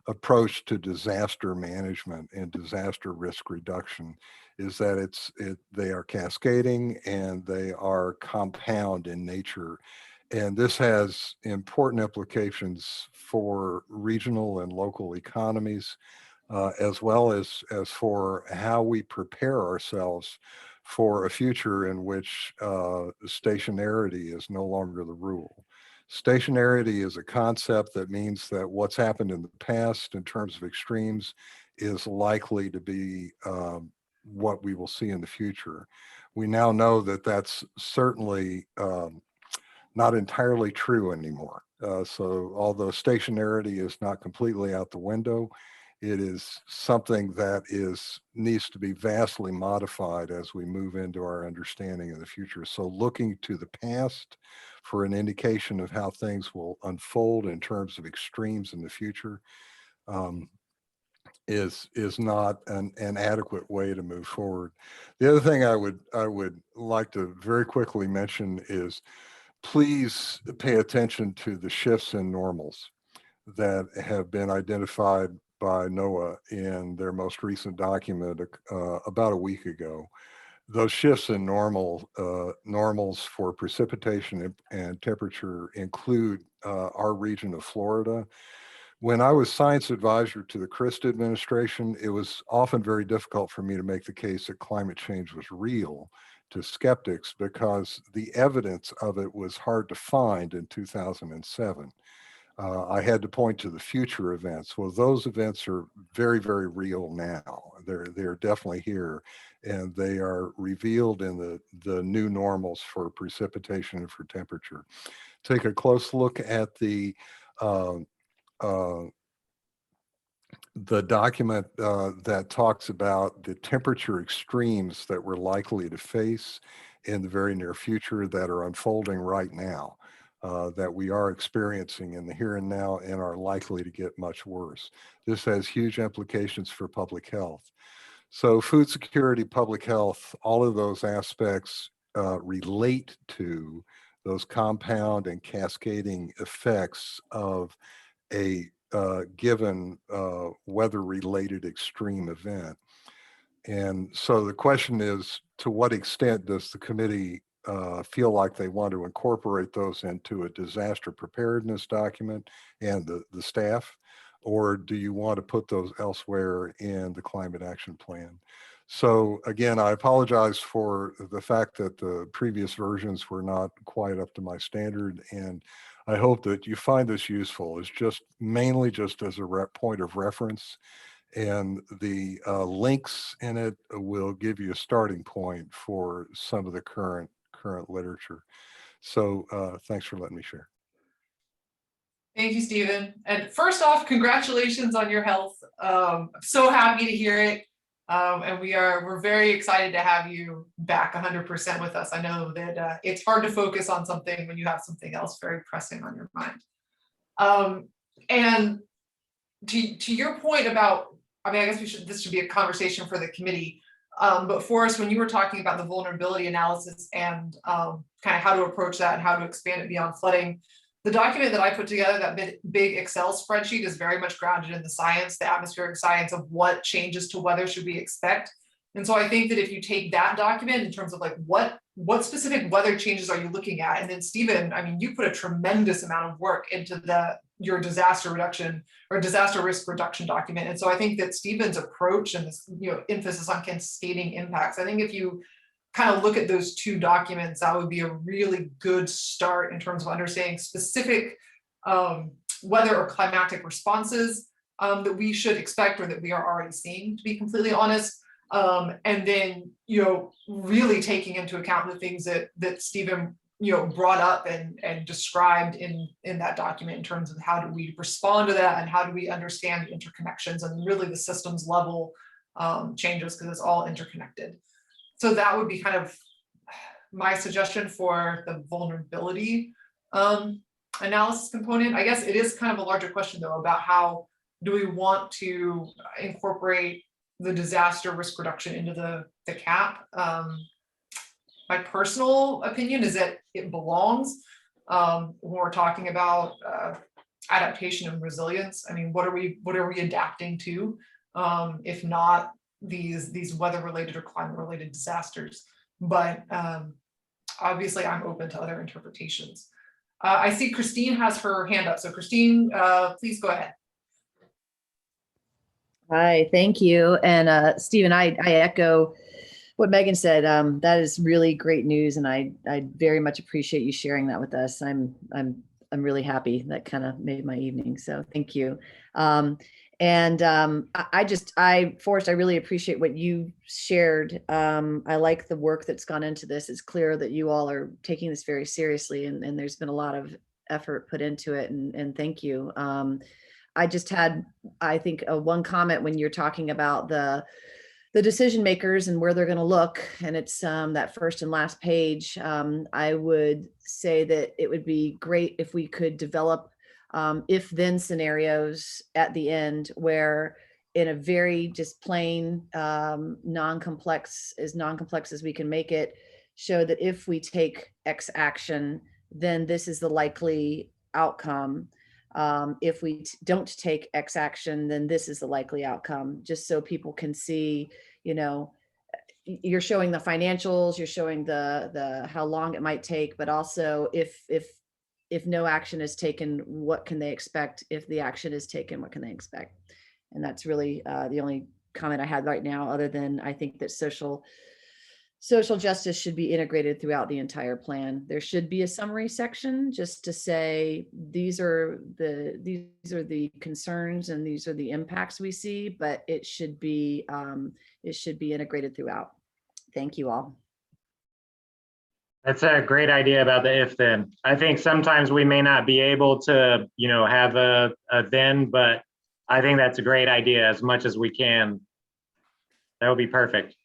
approach to disaster management and disaster risk reduction is that they are cascading and they are compound in nature. And this has important implications for regional and local economies, as well as for how we prepare ourselves for a future in which stationarity is no longer the rule. Stationarity is a concept that means that what's happened in the past in terms of extremes is likely to be what we will see in the future. We now know that that's certainly not entirely true anymore. So although stationarity is not completely out the window, it is something that needs to be vastly modified as we move into our understanding of the future. So looking to the past for an indication of how things will unfold in terms of extremes in the future is not an adequate way to move forward. The other thing I would like to very quickly mention is please pay attention to the shifts in normals that have been identified by NOAA in their most recent document about a week ago. Those shifts in normals for precipitation and temperature include our region of Florida. When I was science advisor to the Christ administration, it was often very difficult for me to make the case that climate change was real to skeptics because the evidence of it was hard to find in 2007. I had to point to the future events. Well, those events are very, very real now. They're definitely here, and they are revealed in the new normals for precipitation and for temperature. Take a close look at the document that talks about the temperature extremes that we're likely to face in the very near future that are unfolding right now, that we are experiencing in the here and now and are likely to get much worse. This has huge implications for public health. So food security, public health, all of those aspects relate to those compound and cascading effects of a given weather-related extreme event. And so the question is, to what extent does the committee feel like they want to incorporate those into a disaster preparedness document and the staff, or do you want to put those elsewhere in the climate action plan? So again, I apologize for the fact that the previous versions were not quite up to my standard, and I hope that you find this useful. It's just mainly just as a point of reference, and the links in it will give you a starting point for some of the current literature. So thanks for letting me share. Thank you, Stephen. And first off, congratulations on your health. I'm so happy to hear it. And we're very excited to have you back 100% with us. I know that it's hard to focus on something when you have something else very pressing on your mind. And to your point about, I mean, I guess this should be a conversation for the committee. But Forrest, when you were talking about the vulnerability analysis and kind of how to approach that and how to expand it beyond flooding, the document that I put together, that big Excel spreadsheet, is very much grounded in the science, the atmospheric science of what changes to weather should we expect. And so I think that if you take that document in terms of like what specific weather changes are you looking at, and then Stephen, I mean, you put a tremendous amount of work into your disaster reduction or disaster risk reduction document. And so I think that Stephen's approach and this, emphasis on cascading impacts, I think if you kind of look at those two documents, that would be a really good start in terms of understanding specific weather or climatic responses that we should expect or that we are already seeing, to be completely honest. And then, really taking into account the things that Stephen, brought up and described in that document in terms of how do we respond to that and how do we understand the interconnections and really the systems level changes, because it's all interconnected. So that would be kind of my suggestion for the vulnerability analysis component. I guess it is kind of a larger question though about how do we want to incorporate the disaster risk reduction into the CAP. My personal opinion is that it belongs when we're talking about adaptation and resilience. I mean, what are we adapting to, if not these weather related or climate related disasters? But obviously I'm open to other interpretations. I see Christine has her hand up. So Christine, please go ahead. Hi, thank you. And Stephen, I echo what Megan said. That is really great news, and I very much appreciate you sharing that with us. I'm really happy. That kind of made my evening. So thank you. Forrest, I really appreciate what you shared. I like the work that's gone into this. It's clear that you all are taking this very seriously, and there's been a lot of effort put into it, and thank you. I just had, I think, one comment when you're talking about the decision makers and where they're going to look, and it's that first and last page. I would say that it would be great if we could develop if then scenarios at the end, where in a very just plain non-complex as we can make it, show that if we take X action, then this is the likely outcome. If we don't take X action, then this is the likely outcome, just so people can see, you know, you're showing the financials, you're showing the how long it might take, but also if no action is taken, what can they expect? If the action is taken, what can they expect? And that's really the only comment I had right now, other than I think that social justice should be integrated throughout the entire plan. There should be a summary section just to say, these are the concerns and these are the impacts we see, but it should be integrated throughout. Thank you all. That's a great idea about the if then. I think sometimes we may not be able to, have a then, but I think that's a great idea as much as we can. That would be perfect.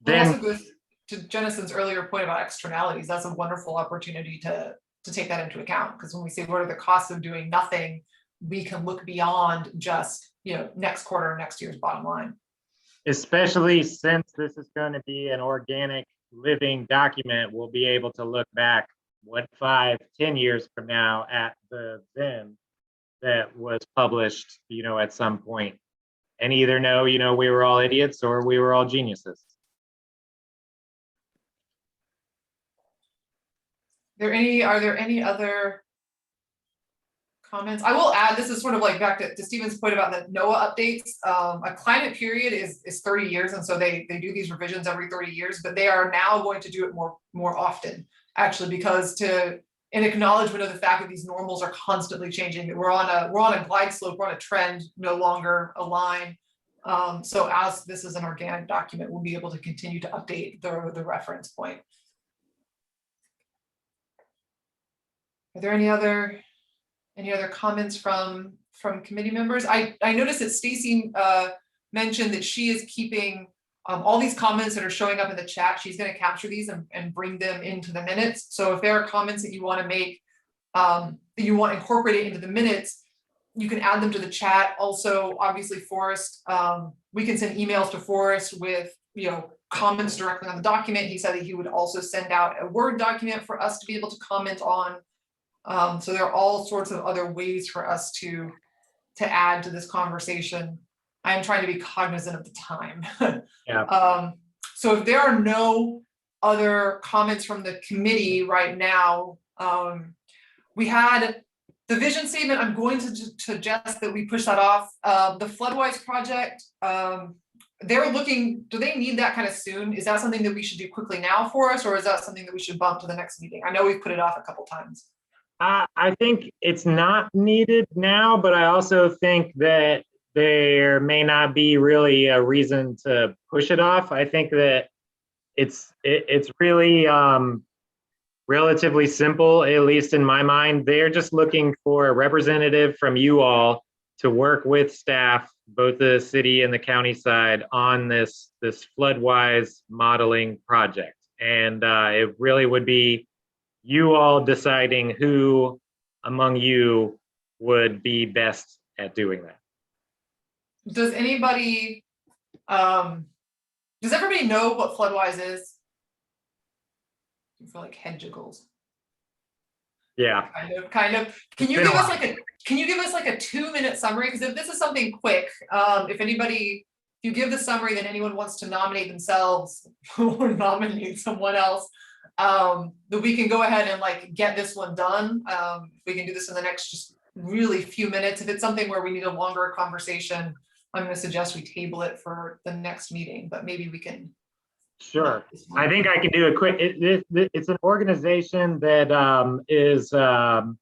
It also goes to Jennison's earlier point about externalities. That's a wonderful opportunity to take that into account, because when we say what are the costs of doing nothing, we can look beyond just, next quarter, next year's bottom line. Especially since this is going to be an organic living document, we'll be able to look back 5-10 years from now at the then that was published, at some point, and either know, we were all idiots or we were all geniuses. Are there any other comments? I will add, this is sort of like back to Stephen's point about the NOAA updates. A climate period is 30 years. And so they do these revisions every 30 years, but they are now going to do it more often, actually, because in acknowledgement of the fact that these normals are constantly changing, that we're on a glide slope, we're on a trend, no longer a line. So as this is an organic document, we'll be able to continue to update the reference point. Are there any other comments from committee members? I noticed that Stacy mentioned that she is keeping all these comments that are showing up in the chat. She's going to capture these and bring them into the minutes. So if there are comments that you want to make, that you want incorporated into the minutes, you can add them to the chat. Also, obviously, Forrest, we can send emails to Forrest with comments directly on the document. He said that he would also send out a Word document for us to be able to comment on. So there are all sorts of other ways for us to add to this conversation. I am trying to be cognizant of the time. Yeah. So if there are no other comments from the committee right now, we had the vision statement. I'm going to suggest that we push that off. The Floodwise project, they're looking, do they need that kind of soon? Is that something that we should do quickly now for us, or is that something that we should bump to the next meeting? I know we've put it off a couple times. I think it's not needed now, but I also think that there may not be really a reason to push it off. I think that it's really relatively simple, at least in my mind. They're just looking for a representative from you all to work with staff, both the city and the county side, on this Floodwise modeling project. And it really would be you all deciding who among you would be best at doing that. Does anybody, does everybody know what Floodwise is? I feel like head jiggles. Yeah. Kind of. Can you give us like can you give us like a 2-minute summary? Because if this is something quick, if you give the summary, then anyone wants to nominate themselves or nominate someone else, that we can go ahead and like get this one done. We can do this in the next just really few minutes. If it's something where we need a longer conversation, I'm going to suggest we table it for the next meeting, but maybe we can. Sure. I think I can do a quick, it's an organization that is a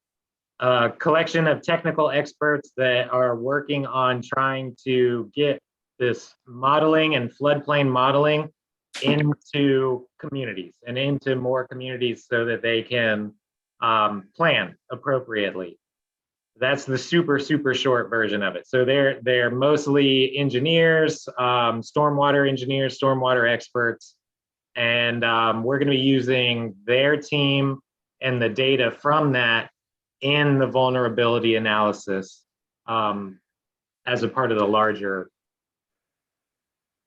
collection of technical experts that are working on trying to get this modeling and floodplain modeling into communities and into more communities so that they can plan appropriately. That's the super short version of it. So they're mostly engineers, stormwater engineers, stormwater experts, and we're going to be using their team and the data from that in the vulnerability analysis as a part of the larger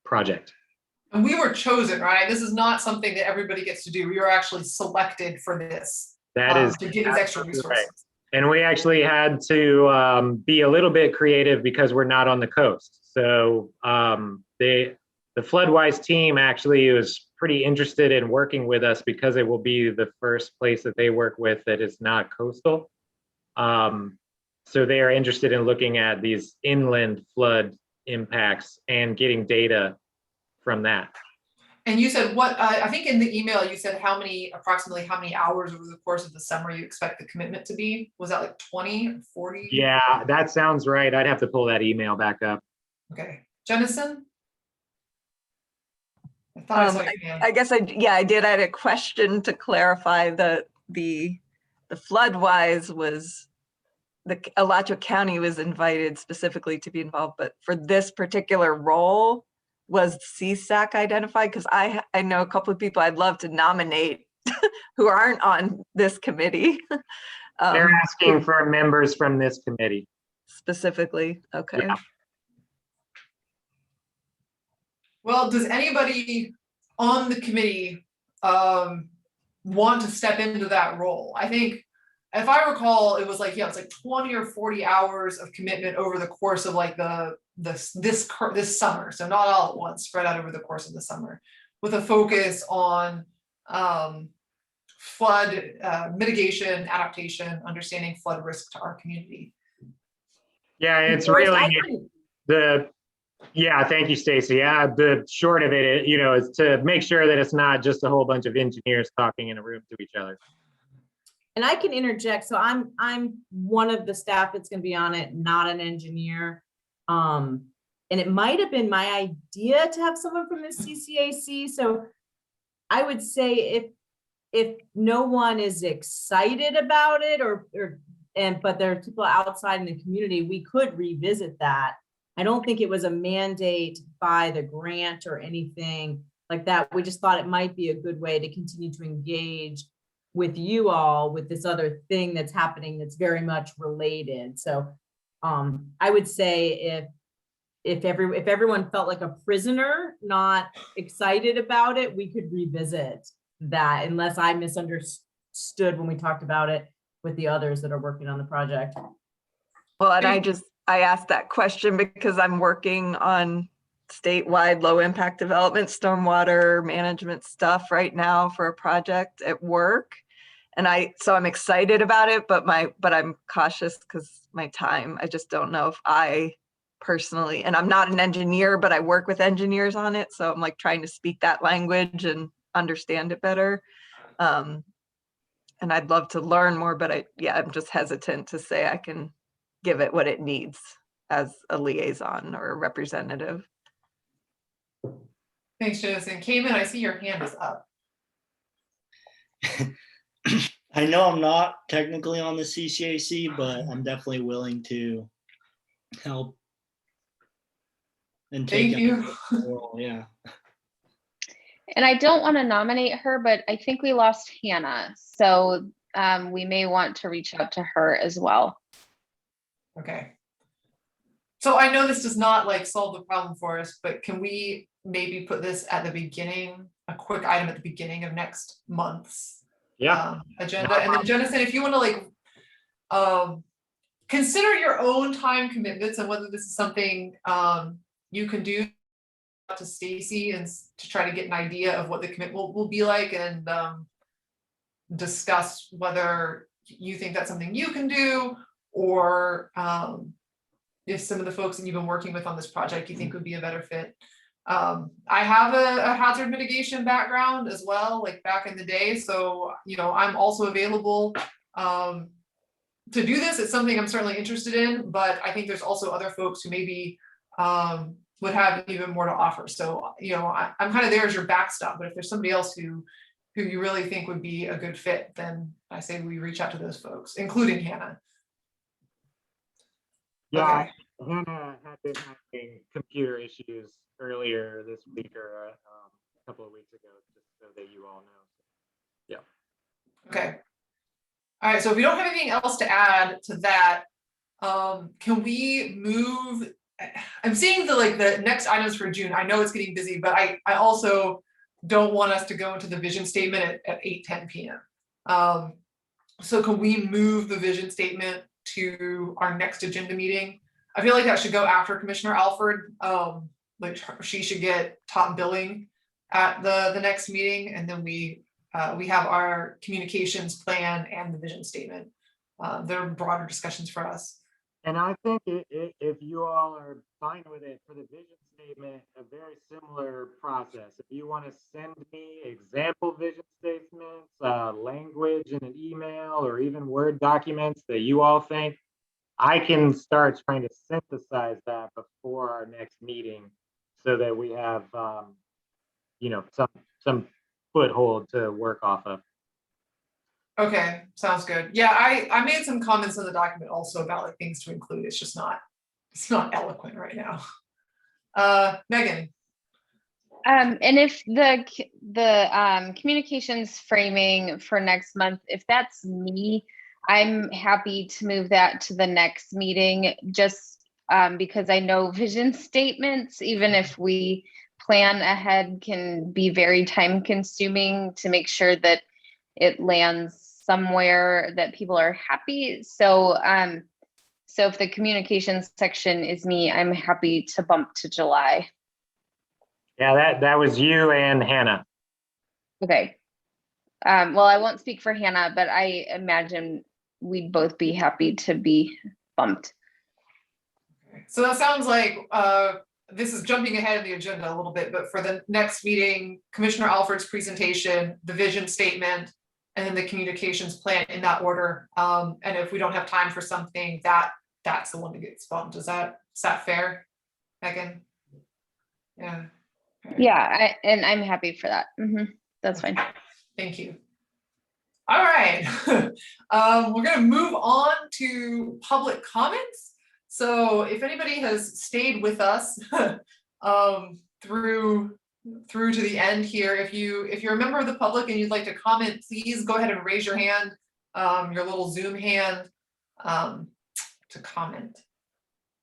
project. And we were chosen, right? This is not something that everybody gets to do. We were actually selected for this. That is to give these extra resources. Right. And we actually had to be a little bit creative because we're not on the coast. So the FloodWise team actually was pretty interested in working with us because it will be the first place that they work with that is not coastal. So they are interested in looking at these inland flood impacts and getting data from that. And you said what, I think in the email, you said approximately how many hours over the course of the summer you expect the commitment to be? Was that like 20 or 40? Yeah, that sounds right. I'd have to pull that email back up. Okay, Jennison? I thought I saw your hand. I guess I did. I had a question to clarify the FloodWise was the Alachua County was invited specifically to be involved, but for this particular role, was CCAC identified? Because I know a couple of people I'd love to nominate who aren't on this committee. They're asking for members from this committee. Specifically, okay. Yeah. Well, does anybody on the committee want to step into that role? I think, if I recall, it was like, yeah, it's like 20 or 40 hours of commitment over the course of like this summer. So not all at once, spread out over the course of the summer, with a focus on flood mitigation, adaptation, understanding flood risk to our community. Yeah, it's Forrest, really yeah, thank you, Stacy. Yeah, the short of it, is to make sure that it's not just a whole bunch of engineers talking in a room to each other. And I can interject. So I'm one of the staff that's going to be on it, not an engineer. And it might have been my idea to have someone from the CCAC. So I would say if no one is excited about it but there are people outside in the community, we could revisit that. I don't think it was a mandate by the grant or anything like that. We just thought it might be a good way to continue to engage with you all with this other thing that's happening that's very much related. So I would say if everyone felt like a prisoner, not excited about it, we could revisit that, unless I misunderstood when we talked about it with the others that are working on the project. Well, and I asked that question because I'm working on statewide low impact development, stormwater management stuff right now for a project at work. And so I'm excited about it, but I'm cautious because my time, I just don't know if I personally, and I'm not an engineer, but I work with engineers on it. So I'm like trying to speak that language and understand it better. And I'd love to learn more, but I'm just hesitant to say I can give it what it needs as a liaison or a representative. Thanks, Jennison. Cayman, I see your hand is up. I know I'm not technically on the CCAC, but I'm definitely willing to help and take Thank you. role. Yeah. And I don't want to nominate her, but I think we lost Hannah. So we may want to reach out to her as well. Okay. So I know this does not like solve the problem for us, but can we maybe put this at the beginning, a quick item at the beginning of next month's agenda? And then Jennison, if you want to like consider your own time commitments and whether this is something you can do to Stacy and to try to get an idea of what the commitment will be like, and discuss whether you think that's something you can do, or if some of the folks that you've been working with on this project you think would be a better fit. I have a hazard mitigation background as well, like back in the day, so I'm also available to do this. It's something I'm certainly interested in, but I think there's also other folks who maybe would have even more to offer. So, I'm kind of there as your backstop, but if there's somebody else who you really think would be a good fit, then I say we reach out to those folks, including Hannah. Yeah, Okay. Hannah had been having computer issues earlier this week or a couple of weeks ago, just so that you all know. Yeah. Okay. All right, so if we don't have anything else to add to that, can we move? I'm seeing the next items for June. I know it's getting busy, but I also don't want us to go into the vision statement at 8:10 p.m. So can we move the vision statement to our next agenda meeting? I feel like that should go after Commissioner Alford. She should get top billing at the next meeting, and then we have our communications plan and the vision statement. They're broader discussions for us. And I think if you all are fine with it, for the vision statement, a very similar process. If you want to send me example vision statements, language in an email, or even Word documents that you all think, I can start trying to synthesize that before our next meeting, so that we have some foothold to work off of. Okay, sounds good. Yeah, I made some comments in the document also about things to include. It's not eloquent right now. Megan. And if the communications framing for next month, if that's me, I'm happy to move that to the next meeting, just because I know vision statements, even if we plan ahead, can be very time consuming to make sure that it lands somewhere that people are happy. So so if the communications section is me, I'm happy to bump to July. Yeah, that was you and Hannah. Okay. Well, I won't speak for Hannah, but I imagine we'd both be happy to be bumped. So that sounds like this is jumping ahead of the agenda a little bit, but for the next meeting, Commissioner Alford's presentation, the vision statement, and then the communications plan in that order. And if we don't have time for something, that's the one that gets bumped. Is that fair, Megan? Yeah. Right. Yeah, and I'm happy for that. That's fine. Thank you. All right. We're going to move on to public comments. So if anybody has stayed with us through to the end here, if you're a member of the public and you'd like to comment, please go ahead and raise your hand, your little Zoom hand, to comment.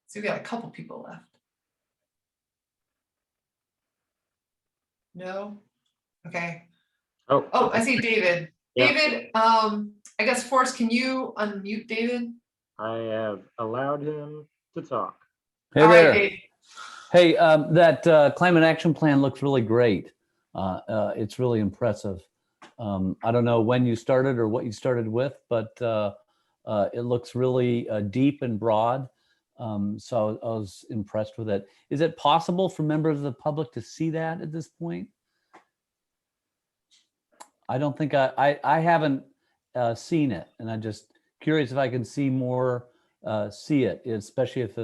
So we got a couple people left. No? Okay. Oh, I see David. Yeah. David, I guess Forrest, can you unmute David? I have allowed him to talk. Hey all there. Right, hey, that climate action plan looks really great. It's really impressive. I don't know when you started or what you started with, but it looks really deep and broad. So I was impressed with it. Is it possible for members of the public to see that at this point? I don't think I haven't seen it, and I'm just curious if I can see more, see it, especially if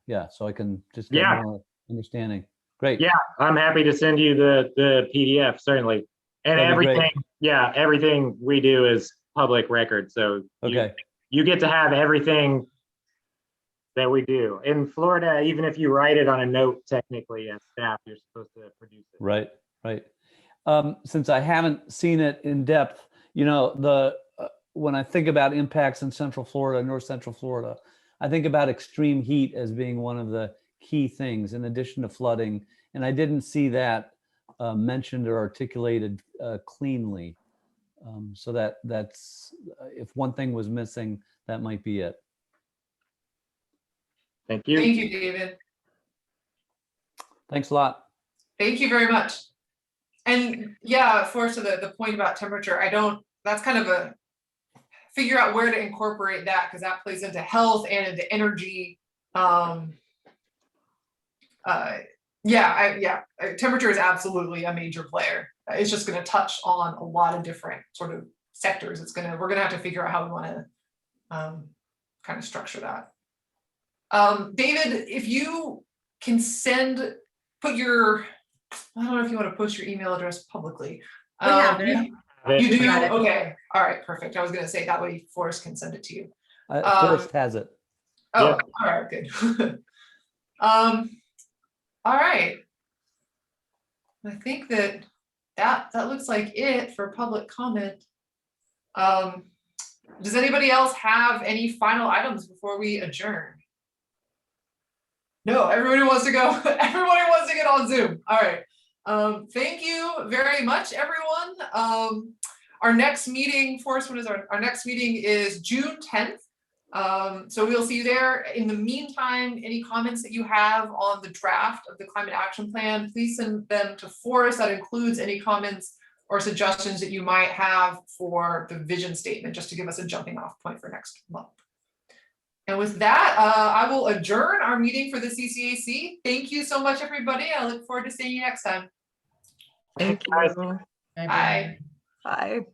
yeah, so I can just get more understanding. Great. Yeah, I'm happy to send you the PDF, certainly. And everything, yeah, everything we do is public record. So you get to have everything that we do. In Florida, even if you write it on a note, technically as staff, you're supposed to produce it. Right, right. Since I haven't seen it in depth, when I think about impacts in Central Florida, North Central Florida, I think about extreme heat as being one of the key things in addition to flooding. And I didn't see that mentioned or articulated cleanly. So that's, if one thing was missing, that might be it. Thank you. Thank you, David. Thanks a lot. Thank you very much. And yeah, Forrest, to the point about temperature, that's kind of a, figure out where to incorporate that, because that plays into health and into energy. Temperature is absolutely a major player. It's just going to touch on a lot of different sort of sectors. We're gonna have to figure out how we want to kind of structure that. David, if you can I don't know if you want to post your email address publicly. We have it. You do? Got it. Okay. All right, perfect. I was gonna say that way Forrest can send it to you. Forrest has it. Oh, Yeah. all right, good. All right. I think that looks like it for public comment. Does anybody else have any final items before we adjourn? No, everybody wants to go. Everybody wants to get on Zoom. All right. Thank you very much, everyone. Our next meeting, Forrest, what is our next meeting is June 10th. So we'll see you there. In the meantime, any comments that you have on the draft of the climate action plan, please send them to Forrest. That includes any comments or suggestions that you might have for the vision statement, just to give us a jumping off point for next month. And with that, I will adjourn our meeting for the CCAC. Thank you so much, everybody. I look forward to seeing you next time. Thank you. Bye. Bye.